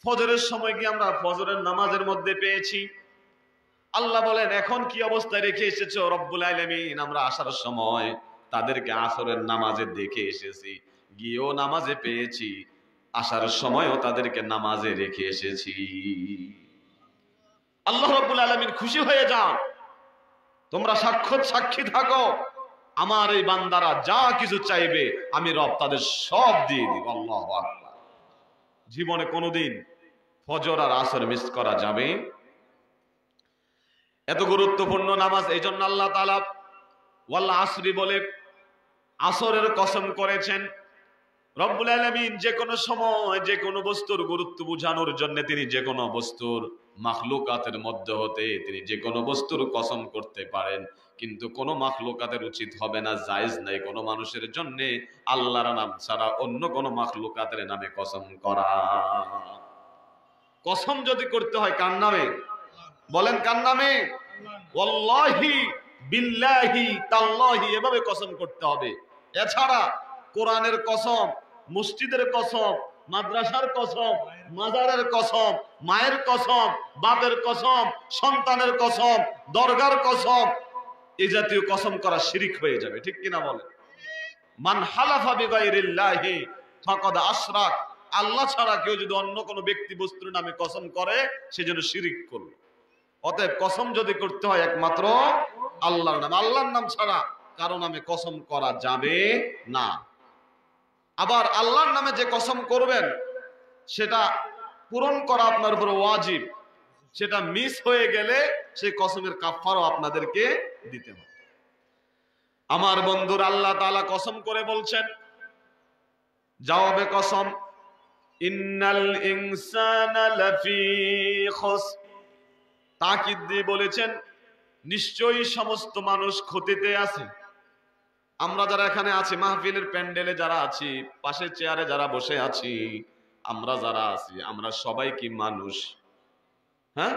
ফজরের সময় কি আমরা ফজরের নামাজের মধ্যে পেয়েছি। আল্লাহ বলেন, এখন কি অবস্থায় রেখে এসেছো? রব্বুল আলামিন, আমরা আসার সময় তাদেরকে আসরের নামাজে দেখে এসেছি, গিয়েও নামাজে পেয়েছি, আসার সময়ও তাদেরকে নামাজে রেখে এসেছি। আল্লাহ রাব্বুল আলামিন খুশি হয়ে যান, তোমরা সাক্ষী থাকো, আমার এই বান্দারা যা কিছু চাইবে আমি রব তাদের সব দিয়ে দিব। আল্লাহু আকবার। জীবনে কোনোদিন ফজর আর আসর মিস করা যাবে? এত গুরুত্বপূর্ণ নামাজ, এই জন্য আল্লাহ তাআলা ওয়াল আসরি বলে আসরের কসম করেছেন। রব্বুল আলামিন যে কোনো সময় যে কোনো বস্তুর গুরুত্ব বোঝানোর জন্য তিনি যে কোনো বস্তুর মাখলুকাতের মধ্যে হতে তিনি যে কোনো বস্তুর কসম করতে পারেন, কিন্তু কোনো মাখলুকাতের উচিত হবে না, জায়েজ নাই কোনো মানুষের জন্য আল্লাহর নাম ছাড়া অন্য কোনো মাখলুকাতের নামে কসম করা। কসম যদি করতে হয় কার নামে? বলেন কার নামে? ওয়াল্লাহি বিল্লাহি তাল্লাহি, এভাবে কসম করতে হবে। এছাড়া কোরআনের কসম, মসজিদের কসম, মাদ্রাসার কসম, মাজারের কসম, মায়ের কসম, বাপের কসম, সন্তানের কসম, দরগার কসম, এই জাতীয় কসম করা শিরিক হয়ে যাবে, ঠিক কিনা বলেন? মান হালাফা বিগাইরিল্লাহি ফাকাদ আশরাক, আল্লাহ ছাড়া কেউ যদি অন্য কোনো ব্যক্তি বস্তুর নামে কসম করে সে যেন শিরিক করল। অতএব কসম যদি করতে হয় একমাত্র আল্লাহর নাম, আল্লাহর নাম ছাড়া কারো নামে কসম করা যাবে না। আবার আল্লাহর নামে যে কসম করবেন সেটা পূরণ করা আপনার উপর ওয়াজিব, সেটা মিস হয়ে গেলে সেই কসমের কাফারও আপনাদেরকে দিতে হবে। আমার বন্ধুর আল্লাহ তাআলা কসম করে বলছেন, জবাবে কসম, ইন্নাল ইনসানা লাফি খুসর, তাকিদ দিয়ে বলেছেন নিশ্চয়ই সমস্ত মানুষ ক্ষতিতে আছে। আমরা যারা এখানে আছি, মাহফিলের প্যান্ডেলে যারা আছি, পাশের চেয়ারে যারা বসে আছি, আমরা যারা আছি, আমরা সবাই কি মানুষ? হ্যাঁ,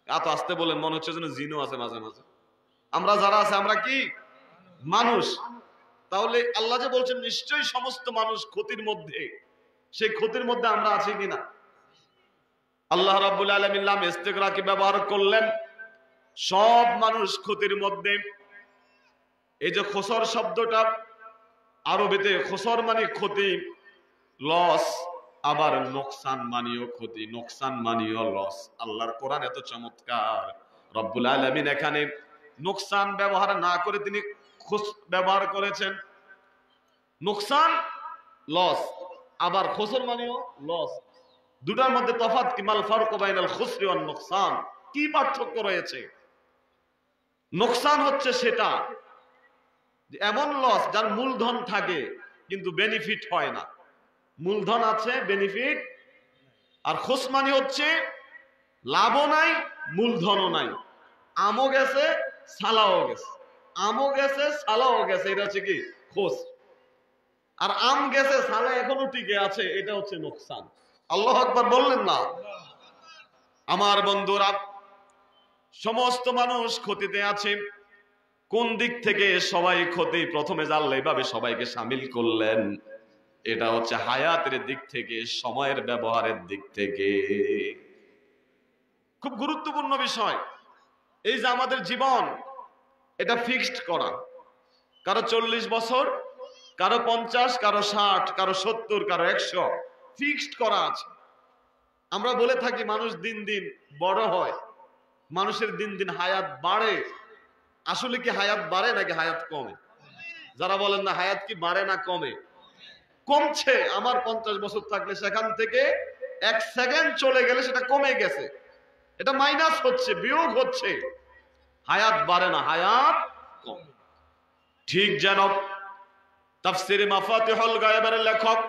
এত আসতে বলেন, মনে হচ্ছে যেন জিনও আছে মাঝে মাঝে। আমরা যারা আছে আমরা কি মানুষ? তাহলে আল্লাহ যে বলছেন নিশ্চয়ই সমস্ত মানুষ ক্ষতির মধ্যে, সেই ক্ষতির মধ্যে আমরা আছি কিনা? আল্লাহ রাব্বুল আলামিন লাম ইস্তিগরাকি ব্যবহার করলেন, সব মানুষ ক্ষতির মধ্যে। এই যে খসর শব্দটা আরবিতে, খসর মানে ক্ষতি, লস, আবার নোকসান মানিও ক্ষতি, নোকসান মানিও লস। আল্লাহর কোরআন এত চমৎকার, রব্বুল আলামিন এখানে নোকসান ব্যবহার না করে তিনি খুস ব্যবহার করেছেন। নোকসান লস, আবার খসর মানেও লস। দুটার মধ্যে তফাৎ কি? মাল ফারকু বাইনাল খুসরি ওয়ান নোকসান, কি পার্থক্য রয়েছে? নোকসান হচ্ছে সেটা এমন লস যার মূলধন থাকে কিন্তু বেনিফিট হয় না, মূলধন আছে বেনিফিট। আর খুস মানে হচ্ছে লাভও নাই মূলধনও নাই, আমও গেছে সালাও গেছে, আমও গেছে সালাও গেছে, এটা হচ্ছে কি খুস। আর আম গেছে সালা এখনো টিকে আছে, এটা হচ্ছে নোকসান। আল্লাহু আকবার বললেন না? আমার বন্ধুরা, সমস্ত মানুষ ক্ষতিতে আছে। কোন দিক থেকে সবাই ক্ষতি? প্রথমে জানলে এইভাবে সবাইকে সামিল করলেন, এটা হচ্ছে হায়াতের দিক থেকে, সময়ের ব্যবহারের দিক থেকে। খুব গুরুত্বপূর্ণ বিষয় এই যে আমাদের জীবন, এটা ফিক্সড করা। কারো 40 বছর, কারো 50, কারো 60, কারো 70, কারো 100, ফিক্সড করা আছে। আমরা বলে থাকি মানুষ দিন দিন বড় হয়, মানুষের দিন দিন হায়াত বাড়ে। আসলে কি হায়াত বাড়ে নাকি হায়াত কমে? যারা বলেন না হায়াত কি বাড়ে না কমে? কমছে। আমার 50 বছর থাকলে সেখান থেকে 1 সেকেন্ড চলে গেলে সেটা কমে গেছে, এটা মাইনাস হচ্ছে, বিয়োগ হচ্ছে। হায়াত বাড়ে না, হায়াত কমে। ঠিক যেন তাফসীরে মাফাতিহুল গায়বের লেখক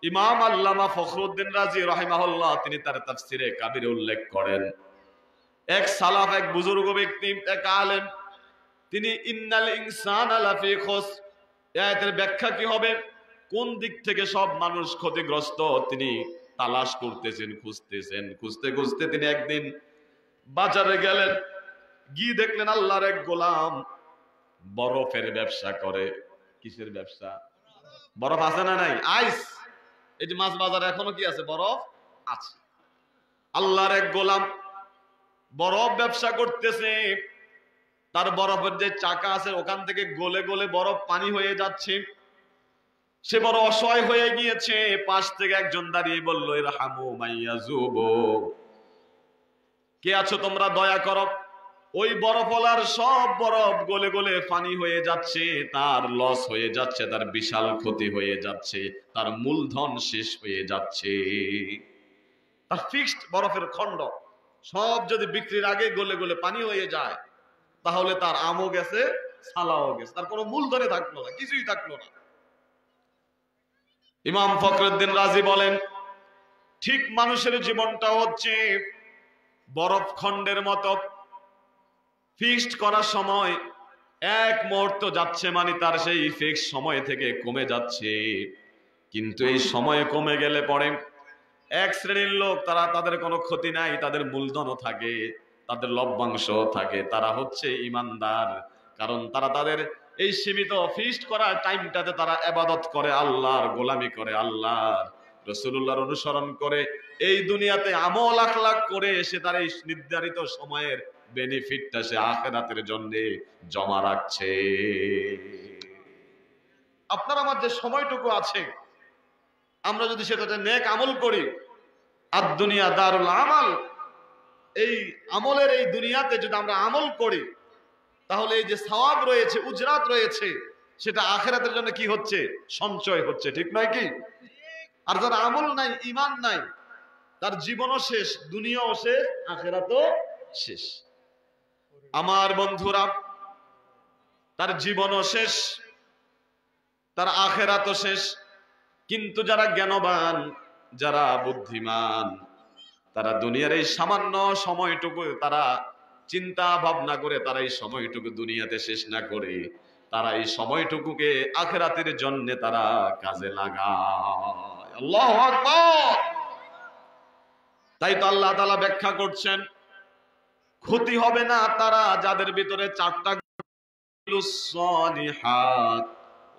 ইমাম আল্লামা ফখরুদ্দিন রাজি রাহিমাহুল্লাহ তিনি তার তাফসীরে কাবিরে উল্লেখ করেন, এক সালাফ, এক বুজুর্গ ব্যক্তি, এক আলেম, তিনি ইন্নাল ইনসানা লাফি খুসর, এই আয়াতের ব্যাখ্যা কি হবে, কোন দিক থেকে সব মানুষ ক্ষতিগ্রস্ত তিনি তালাশ করতেছেন, খুঁজতেছেন। খুঁজতে খুঁজতে তিনি একদিন বাজারে গেলেন, গিয়ে দেখলেন আল্লাহর এক গোলাম বরফের ব্যবসা করে। কিসের ব্যবসা? বরফ আছে না নাই? আইস। এই যে মাছ বাজারে এখনো কি আছে? বরফ আছে। আল্লাহর এক গোলাম বরফ ব্যবসা করতেছে, তার বরফের যে চাকা আছে ওখান থেকে গলে গলে বরফ পানি হয়ে যাচ্ছে। সে বড় অসহায় হয়ে গিয়েছে। পাশ থেকে একজন দাঁড়িয়ে বলল, ইরহামু মাইয়াজুবু, কে আছো তোমরা, দয়া করো। ওই বরফওয়ালার সব বরফ গলে গলে পানি হয়ে যাচ্ছে, তার লস হয়ে যাচ্ছে, তার বিশাল ক্ষতি হয়ে যাচ্ছে, তার মূলধন শেষ হয়ে যাচ্ছে। তার ফিক্সড বরফের খণ্ড সব যদি বিক্রির আগে গলে গলে পানি হয়ে যায়, তাহলে তার আমও গেছে, সালাও গেছে, তার কোনো মূলধনে থাকলো না, কিছুই থাকলো না। ইমাম ফখরুদ্দিন রাজি বলেন, ঠিক মানুষের জীবনটা হচ্ছে বরফ খণ্ডের মতো। ফিক্সড করার সময় এক মুহূর্ত যাচ্ছে, মানে তার সেই ফিক্সড সময় থেকে কমে যাচ্ছে। কিন্তু এই সময় কমে গেলে পরে এক শ্রেণীর লোক, তারা তাদের কোনো ক্ষতি নাই, তাদের মূলধনও থাকে, তাদের লভ্যাংশ থাকে, তারা হচ্ছে ইমানদার। কারণ তারা তাদের এই সীমিত ফিক্সড করা টাইমটাতে তারা ইবাদত করে, আল্লাহর গোলামি করে, আল্লাহর রাসূলুল্লাহর অনুসরণ করে, এই দুনিয়াতে আমল আখলাক করে সে তার এই নির্ধারিত সময়ের বেনিফিটটা সে আখিরাতের জন্য জমা রাখছে। আপনার আমার যে সময়টুকু আছে, আমরা যদি সেটাতে নেক আমল করি, আর দুনিয়া দারুল আমাল, এই আমলের এই দুনিয়াতে যদি আমরা আমল করি, তাহলে এই যে সওয়াব রয়েছে, উজরাত রয়েছে, সেটা আখিরাতের জন্য কি হচ্ছে? সঞ্চয় হচ্ছে। ঠিক নয় কি? আর যার আমল নাই, ঈমান নাই, তার জীবনও শেষ, দুনিয়াও শেষ, আখিরাতও শেষ। আমার বন্ধুরা, তার জীবনও শেষ, তার আখিরাতও শেষ। কিন্তু যারা জ্ঞানবান, যারা বুদ্ধিমান, তারা দুনিয়ার এই সামান্য সময়টুকু তারা চিন্তা ভাবনা করে, তারা এই সময়টুকু দুনিয়াতে শেষ না করে, তারা এই সময়টুকুকে আখিরাতের জন্য তারা কাজে লাগায়। আল্লাহু আকবার। তাই তো আল্লাহ তাআলা ব্যাখ্যা করছেন, ক্ষতি হবে না তারা যাদের ভিতরে চারটা সলিহাত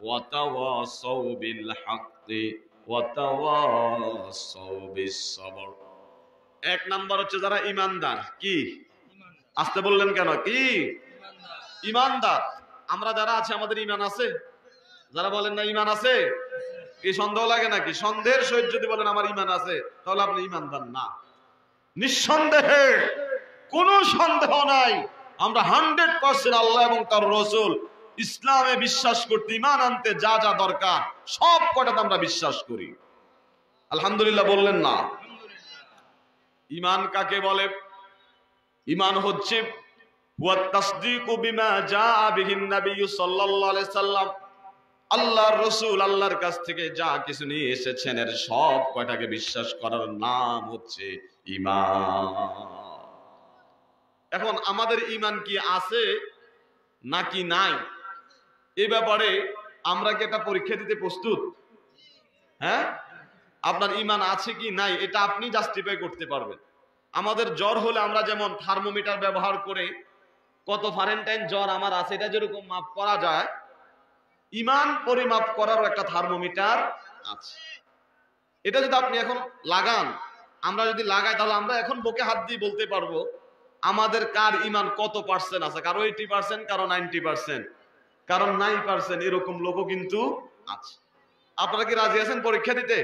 ওয়া তাওয়াসাউ বিল হাক্কি ওয়া তাওয়াসাউ বিস সবর। এক নাম্বার হচ্ছে যারা ইমানদার। কি? আসতে বললেন কেন? কি? ইমানদার। আমরা যারা আছে, আমাদের ইমান আছে? যারা বলেন না ইমান আছে, কি সন্দেহ লাগে নাকি? সন্দেহের সহিত যদি বলেন আমার ইমান আছে, তাহলে আপনি ইমানদার না। নিঃসন্দেহে, কোনো সন্দেহ নাই, আমরা 100% আল্লাহ এবং তার রাসূল ইসলামে বিশ্বাস করতে, ইমান আনতে যা যা দরকার সব কটাতে আমরা বিশ্বাস করি। আলহামদুলিল্লাহ বললেন না? ইমান কাকে বলে? ইমান হচ্ছে ওয়া তাসদীকু বিমা জাআ বিহিন নবী সাল্লাল্লাহু আলাইহি সাল্লাম, আল্লাহর রাসূল আল্লাহর কাছ থেকে যা কিছু নিয়ে এসেছেন এর সব কয়টাকে বিশ্বাস করার নাম হচ্ছে ঈমান। এখন আমাদের ঈমান কি আছে নাকি নাই, এই ব্যাপারে আমরা কি একটা পরীক্ষা দিতে প্রস্তুত? হ্যাঁ, আপনার ঈমান আছে কি নাই এটা আপনি জাস্টিফাই করতে পারবেন। আমাদের জ্বর হলে আমরা যেমন থার্মোমিটার ব্যবহার করে কত ফারেনহাইট জ্বর আমার আছে এটা যেরকম মাপ করা যায়, ঈমান পরিমাপ করার একটা থার্মোমিটার আছে। এটা যদি আপনি এখন লাগান, আমরা যদি লাগাই, তাহলে আমরা এখন বুকে হাত দিয়ে বলতে পারবো আমাদের কার ঈমান কত পার্সেন্ট আছে। কারো 80%, কারো 90%, কারো 9%, এরকম লোকও কিন্তু আছে। আপনারা কি রাজি আছেন পরীক্ষা দিতে?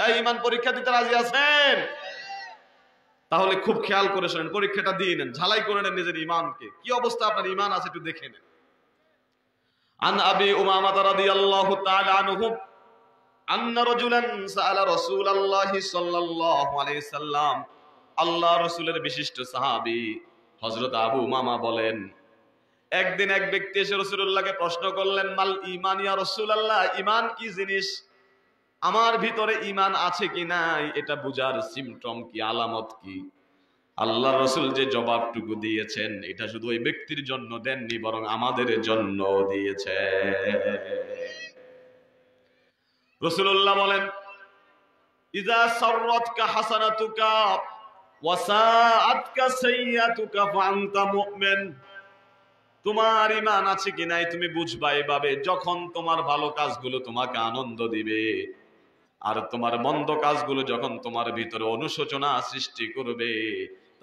এই ঈমান পরীক্ষা দিতে রাজি আছেন? তাহলে খুব খেয়াল করে শুনেন, পরীক্ষাটা দিয়ে নেন, ঝালাই করে নেন নিজের ঈমানকে, কি অবস্থা আপনার ঈমান আছে একটু দেখে নেন। আন আবি উমামা রাদিয়াল্লাহু তাআলা আনহু আন্না রাজুলান সাআলা রাসূলুল্লাহি সাল্লাল্লাহু আলাইহি সাল্লাম, আল্লাহর রাসূলের বিশিষ্ট সাহাবী হযরত আবু উমামা বলেন, একদিন এক ব্যক্তি এসে রাসূলুল্লাহকে প্রশ্ন করলেন, মাল ঈমান ইয়া রাসূলুল্লাহ, ঈমান কি জিনিস? আমার ভিতরে ঈমান আছে কি নাই এটা বুঝার সিম্পটম কি, আলামত কি? আল্লাহর রাসূল যে জবাবটুকু দিয়েছেন এটা শুধু ওই ব্যক্তির জন্য দেননি, বরং আমাদের জন্য দিয়েছে। রাসূলুল্লাহ বলেন, ইযা সাররাতকা হাসানাতুকা ওয়া সাআতকা সাইয়্যাতুকা ফাআনতা মুমিন। তোমার ঈমান আছে কি নাই তুমি বুঝবা এভাবে, যখন তোমার ভালো কাজগুলো তোমাকে আনন্দ দিবে আর তোমার মন্দ কাজগুলো যখন তোমার ভিতরে অনুশোচনা সৃষ্টি করবে,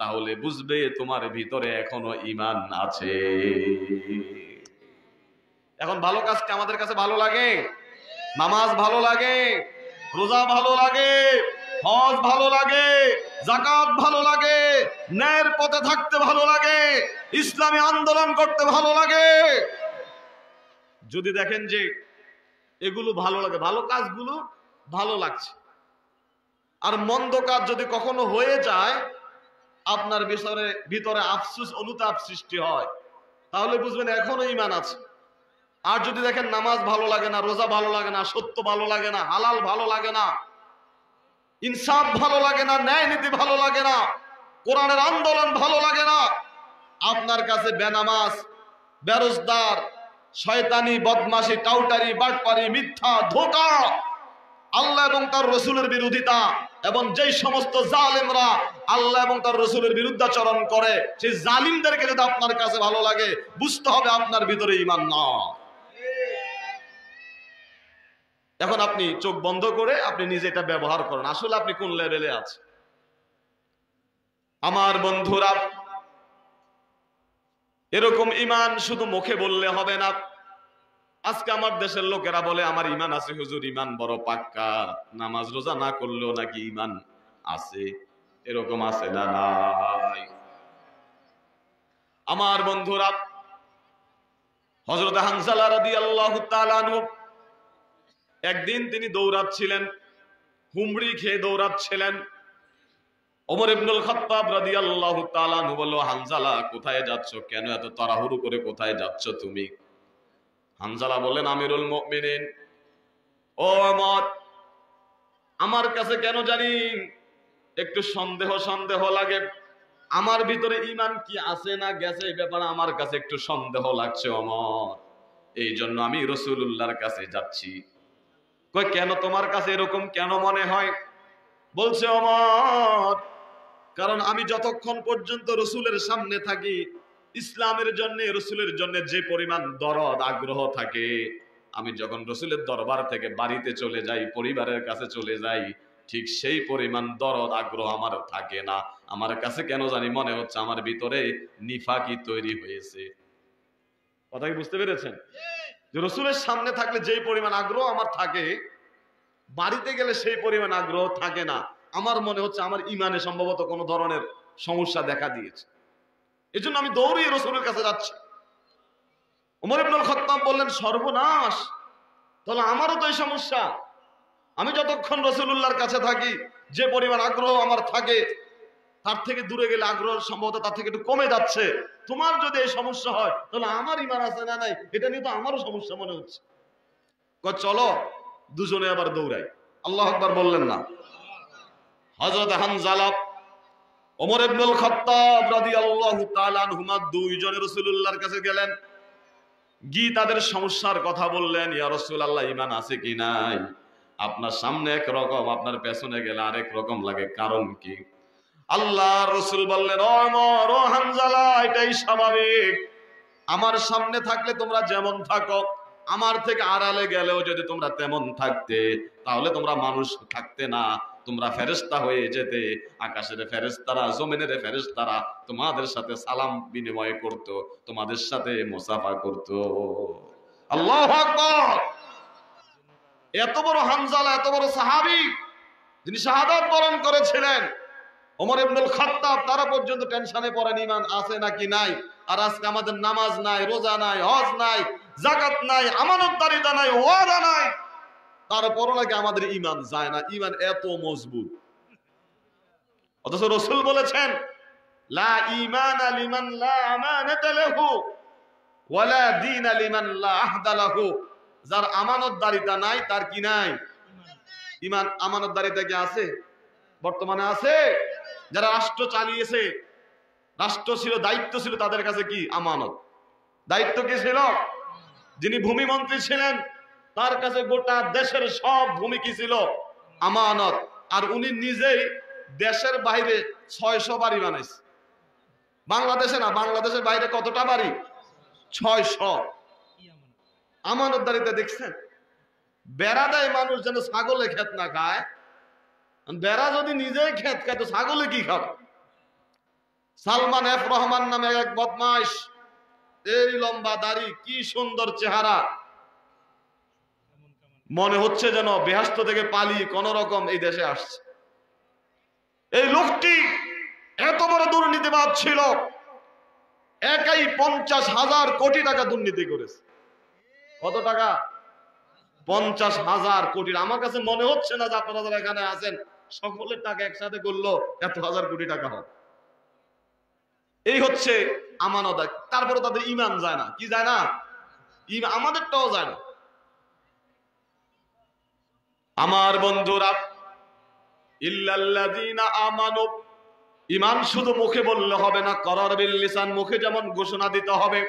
তাহলে বুঝবে তোমার ভিতরে এখনো ঈমান আছে। এখন ভালো কাজটা আমাদের কাছে ভালো লাগে, নামাজ ভালো লাগে, রোজা ভালো লাগে, হজ ভালো লাগে, যাকাত ভালো লাগে, ন্যায়ের পথে থাকতে ভালো লাগে, ইসলামী আন্দোলন করতে ভালো লাগে। যদি দেখেন যে এগুলো ভালো লাগে, ভালো কাজগুলো ভালো লাগছে, আর মন্দ কাজ যদি কখনো হয়ে যায় আপনার ভিতরে আফসোস অনুতাপ সৃষ্টি হয়, তাহলে বুঝবেন এখনো ঈমান আছে। আর যদি দেখেন নামাজ ভালো লাগে না, রোজা ভালো লাগে না, সত্য ভালো লাগে না, হালাল ভালো লাগে না, ইনসাফ ভালো লাগে না, ন্যায় নীতি ভালো লাগে না, কোরআনের আন্দোলন ভালো লাগে না, আপনার কাছে বেনামাজ, বেরোজগার, শয়তানি, বদমাশি, টাউটারি, বাটপারি, মিথ্যা, ধোঁকা, আল্লাহ এবং তার রসুলের বিরোধিতা, এবং যেই সমস্ত জালেমরা আল্লাহ এবং তার রসুলের বিরুদ্ধাচরণ করে সেই জালিমদেরকে যদি আপনার কাছে ভালো লাগে, বুঝতে হবে আপনার ভিতরে ঈমান না। এখন আপনি চোখ বন্ধ করে আপনি নিজে এটা ব্যবহার করেন, আসলে আপনি কোন লেভেলে আছেন। আমার বন্ধুরা, এরকম ঈমান শুধু মুখে বললে হবে না। আজকে আমার দেশের লোকেরা বলে আমার ঈমান আছে হুজুর, ঈমান বড় পাক্কা, নামাজ রোজা না করলেও নাকি ঈমান আছে। এরকম আছে না নাই? আমার বন্ধুরা, হযরত হানজালা রাদিয়াল্লাহু তাআলা আনহু একদিন তিনি দৌড়াচ্ছিলেন, হুমড়ি খেয়ে দৌড়াচ্ছিলেন। ওমর ইবনুল খাত্তাব রাদিয়াল্লাহু তাআলা আনহু বলল, হানজালা কোথায় যাচ্ছ, কেন এত তাড়াহুড়ো করে কোথায় যাচ্ছ তুমি? হানজালা বললেন, আমিরুল মুমিনিন, ও ওমর, আমার কাছে কেন জানি একটু সন্দেহ সন্দেহ লাগে, আমার ভিতরে ঈমান কি আছে না গেছে এই ব্যাপারে আমার কাছে একটু সন্দেহ লাগছে ওমর, এই জন্য আমি রাসূলুল্লাহর কাছে যাচ্ছি। কই কেন তোমার কাছে এরকম কেন মনে হয়? বলছে, ওমর, কারণ আমি যতক্ষণ পর্যন্ত রাসূলের সামনে থাকি, ইসলামের জন্য, রাসূলের জন্য যে পরিমাণ দরদ আগ্রহ থাকে, আমি যখন রাসূলের দরবার থেকে বাড়িতে চলে যাই, পরিবারের কাছে চলে যাই, ঠিক সেই পরিমাণ দরদ আগ্রহ আমার থাকে না। আমার কাছে কেন জানি মনে হচ্ছে আমার ভিতরে নিফাকি তৈরি হয়েছে। কথা কি বুঝতে পেরেছেন? যে রাসূলের সামনে থাকলে যেই পরিমাণ আগ্রহ আমার থাকে, বাড়িতে গেলে সেই পরিমাণ আগ্রহ থাকে না। আমার মনে হচ্ছে আমার ঈমানে সম্ভবত কোনো ধরনের সমস্যা দেখা দিয়েছে, এজন্য আমি দৌড়িয়ে রাসূলের কাছে যাচ্ছি। ওমর ইবনুল খাত্তাব বললেন, সর্বনাশ, তাহলে আমারও তো এই সমস্যা। আমি যতক্ষণ রাসূলুল্লাহর কাছে থাকি, যে পরিমাণ আগ্রহ আমার থাকে, তার থেকে দূরে গেলে আগ্রহ সম্ভবত তার থেকে একটু কমে যাচ্ছে। তোমার যদি এই সমস্যা হয়, তাহলে আমার ঈমান আছে না নাই এটা নিয়ে তো আমারও সমস্যা মনে হচ্ছে। চলো দুজনে আবার দৌড়াই। আল্লাহু আকবার বললেন না? হযরত হানজালা, ওমর ইবনুল খাত্তাব রাদিয়াল্লাহু তাআলা আনহুমা দুইজনে রাসূলুল্লাহর কাছে গেলেন, গিয়ে তাদের সমস্যার কথা বললেন। ইয়া রাসূলুল্লাহ, ঈমান আছে কি নাই? আপনার সামনে এক রকম, আপনার পেছনে গেলে আরেক রকম লাগে, কারণ কি? আল্লাহর রাসূল বললেন, ও ওমর, ও হানজালা, এটাই স্বাভাবিক। আমার সামনে থাকলে তোমরা যেমন থাকো, আমার থেকে আড়ালে গেলেও যদি তোমরা তেমন থাকতে, তাহলে তোমরা মানুষ থাকতে না, তোমরা ফেরেশতা হয়ে যেতে। আকাশের ফেরেশতারা, জমিনের ফেরেশতারা তোমাদের সাথে সালাম বিনিময় করত, তোমাদের সাথে মুসাফা করত। আল্লাহু আকবার! এত বড় হানজালা, এত বড় সাহাবী, যিনি শাহাদাত বরণ করেছিলেন, ওমর ইবনুল খাত্তাব, তারা পর্যন্ত টেনশনে পড়েন ঈমান আছে নাকি নাই। আর আজকে আমাদের নামাজ নাই, রোজা নাই, হজ নাই, যাকাত নাই, আমানতদারিতা নাই, ওয়াদা নাই, তারপরও নাকি আমাদের ঈমান যায় না। ঈমান এত মজবুত, অথচ রাসূল বলেছেন, লা ঈমানা লিমান লা আমানাতা লাহু ওয়ালা দীনা লিমান লা আহদা লাহু, যার আমানতদারিতা নাই তার কি নাই? ঈমান। আমানতদারিতা কি আছে? বর্তমানে আছে? যারা রাষ্ট্র চালিয়েছে, রাষ্ট্র ছিল, দায়িত্ব ছিল, তাদের কাছে কি আমানত? দায়িত্ব কি ছিল? যিনি ভূমি মন্ত্রী ছিলেন তার কাছে গোটা দেশের সব ভূমি কি ছিল? আমানত। আর উনি নিজেই দেশের বাইরে 600 বাড়ি বানাইছে। বাংলাদেশে না, বাংলাদেশের বাইরে কতটা বাড়ি? 600। আমানতদারিতা দেখছেন? বেড়া দেয় মানুষ যেন ছাগলে খেত না খায়। বেড়া যদি নিজেই খেত খায় তো ছাগলে কি খাবে? সালমান এফ রহমান নামে এক বদমাইশ, এই লম্বা দাড়ি, কি সুন্দর চেহারা, মনে হচ্ছে যেন বেহেশত থেকে পালিয়ে কোন রকম এই দেশে আসছে। এই লোকটি এত বড় দুর্নীতিবাজ ছিল, একাই 50,000 কোটি টাকা দুর্নীতি করেছে। কত টাকা? 50,000 কোটি। আমার কাছে মনে হচ্ছে না যে আপনারা যারা এখানে আছেন সকলের টাকা একসাথে করলো এত হাজার কোটি টাকা হবে। এই হচ্ছে আমানত। তারপরে তাদের ঈমান যায় না। কি যায় না? আমাদেরটাও যায় না। আমার বন্ধুরা, ইল্লাল্লাযীনা আমানু, ঈমান শুধু মুখে বললে হবে না, করার বিল লিসান, মুখে যেমন ঘোষণা দিতে হবে,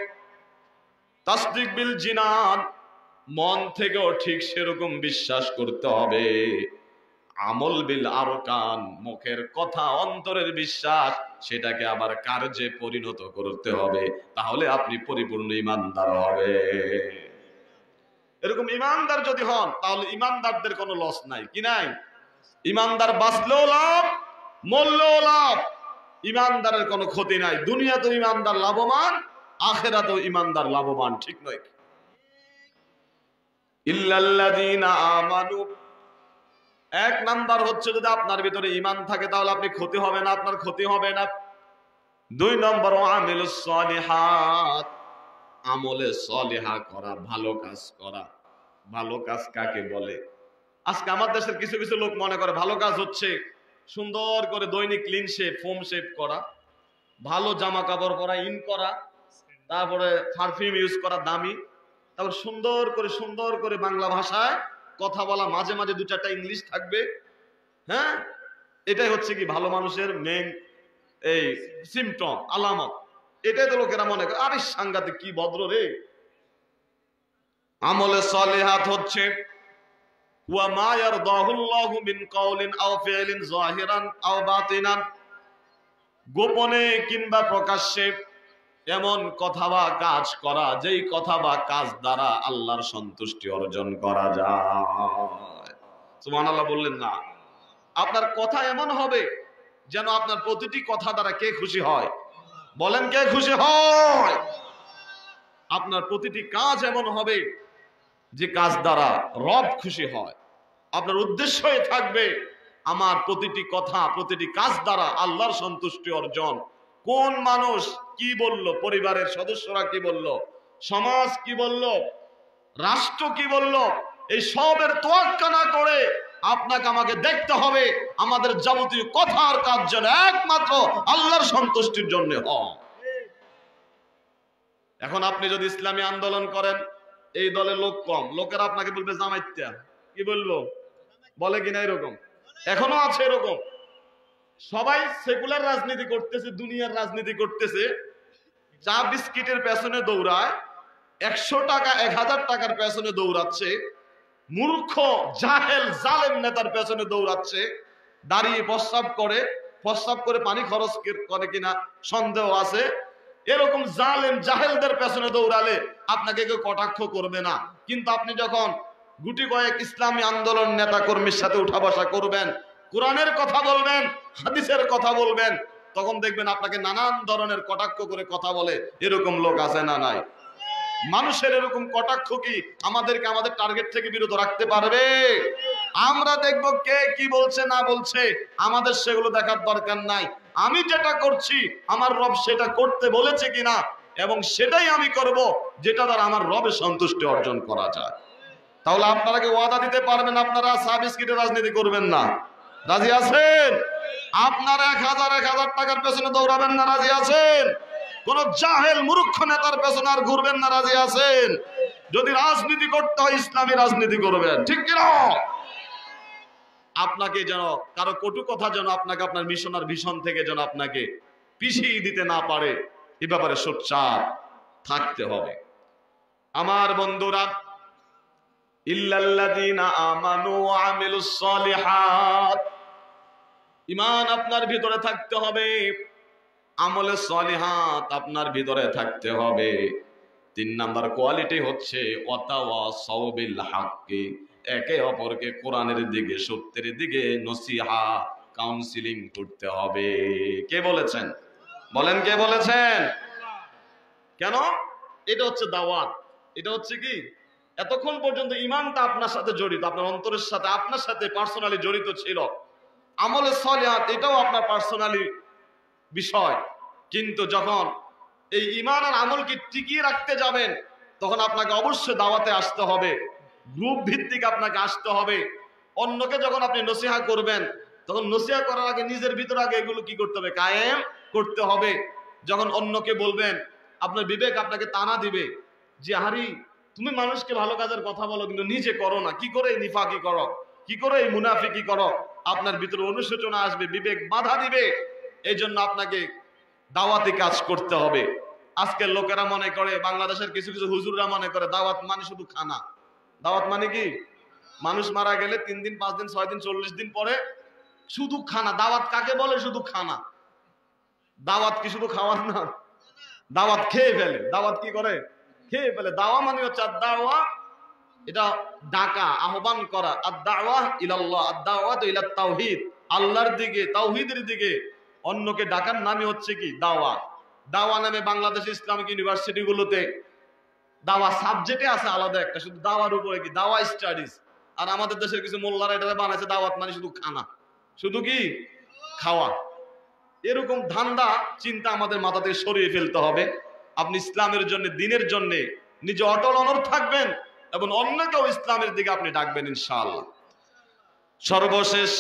তাসদিক বিল জিনান, মন থেকেও ঠিক সেরকম বিশ্বাস করতে হবে, আমল বিল আরকান, মুখের কথা অন্তরের বিশ্বাস সেটাকে আবার কার্যে পরিণত করতে হবে, তাহলে আপনি পরিপূর্ণ ঈমানদার হবে। এরকম ঈমানদার যদি হন তাহলে ঈমানদারদের কোনো লস নাই। কি নাই? ঈমানদার বাঁচলেও লাভ, মরলেও লাভ। ঈমানদারের কোনো ক্ষতি নাই। দুনিয়াতেও ঈমানদার লাভবান, আখিরাতেও ঈমানদার লাভবান। ঠিক নয়? ইল্লাল্লাযীনা আমানু, এক নাম্বার হচ্ছে যদি আপনার ভিতরে ঈমান থাকে তাহলে আপনি ক্ষতি হবে না, আপনার ক্ষতি হবে না। 2 নম্বর আমিলুস সলিহাত, আমলে সলিহা করা, ভালো কাজ করা। ভালো কাজ কাকে বলে? আজকে আমার দেশের কিছু কিছু লোক মনে করে ভালো কাজ হচ্ছে সুন্দর করে দৈনিক ক্লিন শেভ, ফোম শেভ করা, ভালো জামা কাপড় পরা, ইন করা, তারপরে পারফিউম ইউজ করা দামি, তারপর সুন্দর করে বাংলা ভাষায় কথা বলা, মাঝে মাঝে 2-4টা ইংলিশ থাকবে। হ্যাঁ, এটাই হচ্ছে কি ভালো মানুষের মেইন এই সিমটম, আলামত। এটাই তো লোকেরা মনে করে আরে সাংঘাতিক, কি ভদ্র রে। আমলে সলিহাত হচ্ছে ওয়া মা ইয়ারদাহুল্লাহু মিন কাউলিন আও ফি'লিন যাহিরান আও বাতিনান, গোপনে কিংবা প্রকাশ্যে এমন কথা বা কাজ করা যেই কথা বা কাজ দ্বারা আল্লাহর সন্তুষ্টি অর্জন করা যায়। সুবহানাল্লাহ বললেন না? আপনার কথা এমন হবে যেন আপনার প্রতিটি কথা দ্বারা কে খুশি হয়? বলেন, কে খুশি হয়? আপনার প্রতিটি কাজ এমন হবে যে কাজ দ্বারা রব খুশি হয়। আপনার উদ্দেশ্যই থাকবে আমার প্রতিটি কথা, প্রতিটি কাজ দ্বারা আল্লাহর সন্তুষ্টি অর্জন। কোন মানুষ কি বলল, পরিবারের সদস্যরা কি বলল, সমাজ কি বলল, রাষ্ট্র কি বলল, এই সবের তোয়াক্কা না করে আপনাকে আমাকে দেখতে হবে আমাদের যাবতীয় কথা আর কাজ যেন একমাত্র আল্লাহর সন্তুষ্টির জন্য হয়। এখন আপনি যদি ইসলামী আন্দোলন করেন, এই দলে লোক কম, লোকেরা আপনাকে বলবে জামাইত্যা। কি বলবো? বলে কিনা এরকম? এখনো আছে এরকম। সবাই সেকুলার রাজনীতি করতেছে, দুনিয়ার রাজনীতি করতেছে, চা বিস্কিটের পেছনে দৌড়ায়, 100 টাকা 1000 টাকার পেছনে দৌড়াচ্ছে, মূর্খ জাহেল জালেম নেতার পেছনে দৌড়াচ্ছে, দাঁড়িয়ে প্রস্রাব করে পানি খরচ করে কিনা সন্দেহ আছে। এরকম জালেম জাহেলদের পেছনে দৌড়ালে আপনাকে কেউ কটাক্ষ করবে না। কিন্তু আপনি যখন গুটি কয়েক ইসলামী আন্দোলন নেতা কর্মীর সাথে উঠা বসা করবেন, কোরআনের কথা বলবেন, হাদিসের কথা বলবেন, তখন দেখবেন আপনাকে নানান ধরনের কটাক্ষ করে কথা বলে। এরকম লোক আছে না নাই? মানুষের এরকম কটাক্ষ কি আমাদেরকে আমাদের টার্গেট থেকে বিরত রাখতে পারবে? আমরা দেখব কে কি বলছে না বলছে, আমাদের সেগুলো দেখার দরকার নাই। আমি যেটা করছি আমার রব সেটা করতে বলেছে কিনা, এবং সেটাই আমি করব যেটা দ্বারা আমার রবের সন্তুষ্টি অর্জন করা যায়। তাহলে আপনারা কি ওয়াদা দিতে পারবেন আপনারা চা বিস্কিটের রাজনীতি করবেন না? রাজি আছেন? আপনারা 1000 টাকার পেছনে দৌড়াবেন না? রাজি আছেন? কোন জাহেল মূর্খ নেতার পেছনে আর ঘুরবেন না, রাজি আছেন? যদি রাজনীতি করতে হয় ইসলামী রাজনীতি করবেন, ঠিক কিনা? আপনাকে যেন কারো কটু কথা যেন আপনাকে আপনার মিশন আর ভিশন থেকে যেন আপনাকে পিছিয়ে দিতে না পারে, এ ব্যাপারে সোচ্চার থাকতে হবে। আমার বন্ধুরা, ইল্লাল্লাযীনা আমানু ওয়া আমিলুস সলিহাত, ঈমান আপনার ভিতরে থাকতে হবে, আমলে সলিহাত আপনার ভিতরে থাকতে হবে। 3 নাম্বার কোয়ালিটি হচ্ছে ওয়াতাওয়াসাউ বিল হাক্কি, একে অপরকে কোরআনের দিকে, সত্যের দিকে নসিহা, কাউন্সিলিং করতে হবে। কে বলেছেন? বলেন, কে বলেছেন? কেন? এটা হচ্ছে দাওয়াত। এটা হচ্ছে কি, এতক্ষণ পর্যন্ত ঈমানটা আপনার সাথে জড়িত, আপনার অন্তরের সাথে, আপনার সাথে পার্সোনালি জড়িত ছিল। আমলে সলিহাত এটাও আপনার পার্সোনালি বিষয়, কিন্তু যখন এই ঈমান আর আমলকে টিকিয়ে রাখতে যাবেন, তখন আপনাকে অবশ্যই দাওয়াতে আসতে হবে, গ্রুপ ভিত্তিক আপনাকে আসতে হবে। অন্যকে যখন আপনি নসিহা করবেন, তখন নসিহা করার আগে নিজের ভিতরে আগে এগুলো কি করতে হবে? কায়েম করতে হবে। যখন অন্যকে বলবেন, আপনার বিবেক আপনাকে তানা দিবে যে হারি তুমি মানুষকে ভালো কাজের কথা বলো কিন্তু নিজে করো না, কি করে এই নিফাকি করো, কি করে এই মুনাফিকি করো, আপনার ভিতরে অনুশোচনা আসবে, বিবেক বাধা দিবে। এই জন্য আপনাকে দাওয়াতি কাজ করতে হবে। আজকের লোকেরা মনে করে, বাংলাদেশের কিছু কিছু হুজুররা মনে করে দাওয়াত মানে শুধু খানা। দাওয়াত মানে কি? মানুষ মারা গেলে 3 দিন 5 দিন 6 দিন 40 দিন পরে শুধু খানা। দাওয়াত কাকে বলে? শুধু খানা। দাওয়াত কি শুধু খাওয়ার না? দাওয়াত খেয়ে ফেলে। দাওয়াত কি করে? খেয়ে ফেলে। দাওয়া মানে হচ্ছে আদ-দাওয়া, এটা ডাকা, আহ্বান করা। আদ-দাওয়া ইলাল্লাহ, আদ-দাওয়াতু ইলাত তাওহীদ, আল্লাহর দিকে, তাওহীদের দিকে অন্যকে ডাকার নামই হচ্ছে কি? দাওয়া। দাওয়া নামে বাংলাদেশ ইসলামিক ইউনিভার্সিটি গুলোতে দাওয়া সাবজেক্টে আছে আলাদা একটা, শুধু দাওয়ার উপরে কি দাওয়া স্টাডিজ। আর আমাদের দেশের কিছু মোল্লারা এটা বানাইছে দাওয়াত মানে শুধু খানা, শুধু কি খাওয়া। এরকম ধান্দা চিন্তা আমাদের মাথা থেকে সরিয়ে ফেলতে হবে। আপনি ইসলামের জন্য, দিনের জন্য নিজে অটল অনড় থাকবেন এবং অন্যকেও ইসলামের দিকে আপনি ডাকবেন ইনশাআল্লাহ। সর্বশেষ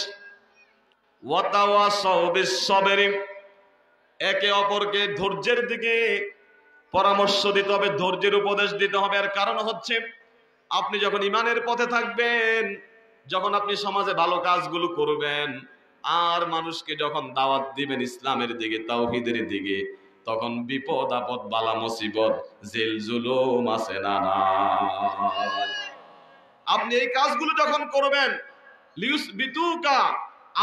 ওয়াতাওয়াসাউ বিস সাবরি, একে অপরকে ধৈর্যের দিকে পরামর্শ দিতে হবে, ধৈর্যের উপদেশ দিতে হবে। এর কারণ হচ্ছে আপনি যখন ঈমানের পথে থাকবেন, যখন আপনি সমাজে ভালো কাজগুলো করবেন আর মানুষকে যখন দাওয়াত দিবেন ইসলামের দিকে, তাওহীদের দিকে, তখন বিপদ আপদ বালা মুসিবত জেল জুলুম আছে না না। আপনি এই কাজগুলো যখন করবেন, লিউস বিতুকা,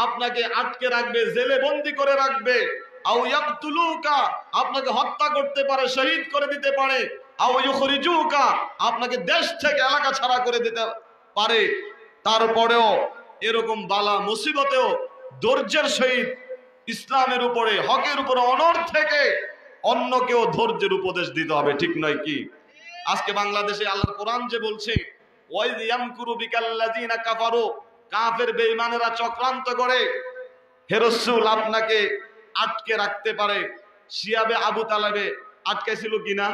আপনাকে আটকে রাখবে, জেলে বন্দি করে রাখবে, আও ইয়াকতুলুকা, আপনাকে হত্যা করতে পারে, শহীদ করে দিতে পারে, আও ইউখরিজুকা, আপনাকে দেশ থেকে এলাকা ছাড়া করে দিতে পারে। তারপরেও এরকম বালা মুসিবতেও ধৈর্যের সহিত ইসলামের উপরে, হকের উপরে অনড় থেকে অন্যকেও ধৈর্যের উপদেশ দিতে হবে, ঠিক নয় কি? আজকে বাংলাদেশে আল্লাহর কোরআন যে বলছে, ওয়াইয ইয়ামকুরু বিকাল্লাযিনা কাফারু, কাফের বেঈমানেরা চক্রান্ত করে হে রাসূল আপনাকে আটকে রাখতে পারে। শিয়াবে আবু তালেবে আটকাইছিল কিনা?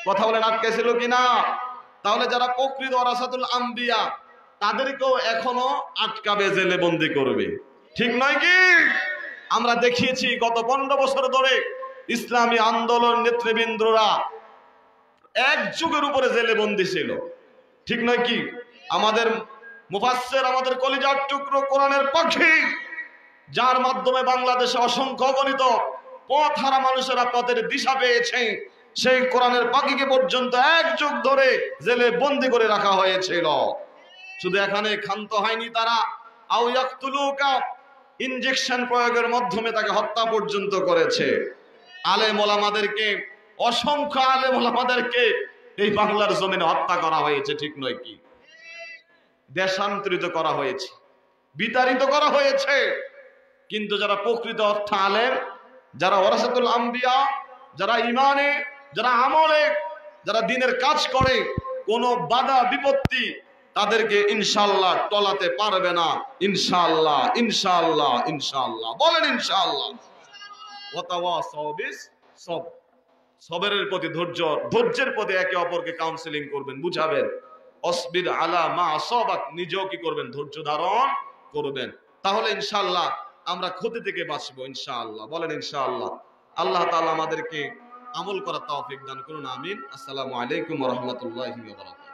কথা বলেন, আটকাইছিল কিনা? তাহলে যারা প্রকৃত ওয়ারাসাতুল আম্বিয়া তাদেরকেও এখনো আটকাবে, জেলে বন্দি করবে, ঠিক নয় কি? আমরা দেখিয়েছি গত 15 বছর ধরে ইসলামী আন্দোলন নেতৃবৃন্দরা এক যুগের উপরে জেলে বন্দি ছিল, ঠিক নয় কি? আমাদের মুফাসসির, আমাদের কলিজার টুকরো কোরআনের পাখি, যার মাধ্যমে বাংলাদেশে অসংখ্য গণিত পথহারা মানুষেরা পথের দিশা পেয়েছে, সেই কোরআনের পাখিকে পর্যন্ত এক যুগ ধরে জেলে বন্দি করে রাখা হয়েছিল। শুধু এখানে ক্ষান্ত হয়নি তারা, আও ইয়াকতুলুকা, ইনজেকশন প্রয়োগের মাধ্যমে তাকে হত্যা পর্যন্ত করেছে। আলেম ওলামাদেরকে, অসংখ্য আলেম ওলামাদেরকে এই বাংলার জমিনে হত্যা করা হয়েছে, ঠিক নয় কি? দেশান্তরিত করা হয়েছে, বিতাড়িত করা হয়েছে। কিন্তু যারা প্রকৃত অর্থে আলেম, যারা ওয়ারাসাতুল আম্বিয়া, যারা ঈমানে, যারা আমলে, যারা দ্বীনের কাজ করে, কোনো বাধা বিপত্তি তাদেরকে ইনশাআল্লাহ টলাতে পারবে না। ইনশাআল্লাহ, ইনশাআল্লাহ, ইনশাআল্লাহ, বলেন ইনশাআল্লাহ। ওয়াতাওয়াসাউ বিস সবর, সবরের প্রতি ধৈর্য, ধৈর্যের প্রতি একে অপরকে কাউন্সেলিং করবেন, বুঝাবেন। অসবির আলা মা আসাবাক, নিজেও কি করবেন? ধৈর্য ধারণ করবেন। তাহলে ইনশাআল্লাহ আমরা ক্ষতি থেকে বাঁচবো ইনশাআল্লাহ, বলেন ইনশাআল্লাহ। আল্লাহ তাআলা আমাদেরকে আমল করার তৌফিক দান করুন, আমিন। আসসালামু আলাইকুম ওয়া রাহমাতুল্লাহি ওয়া বারাকাতুহু।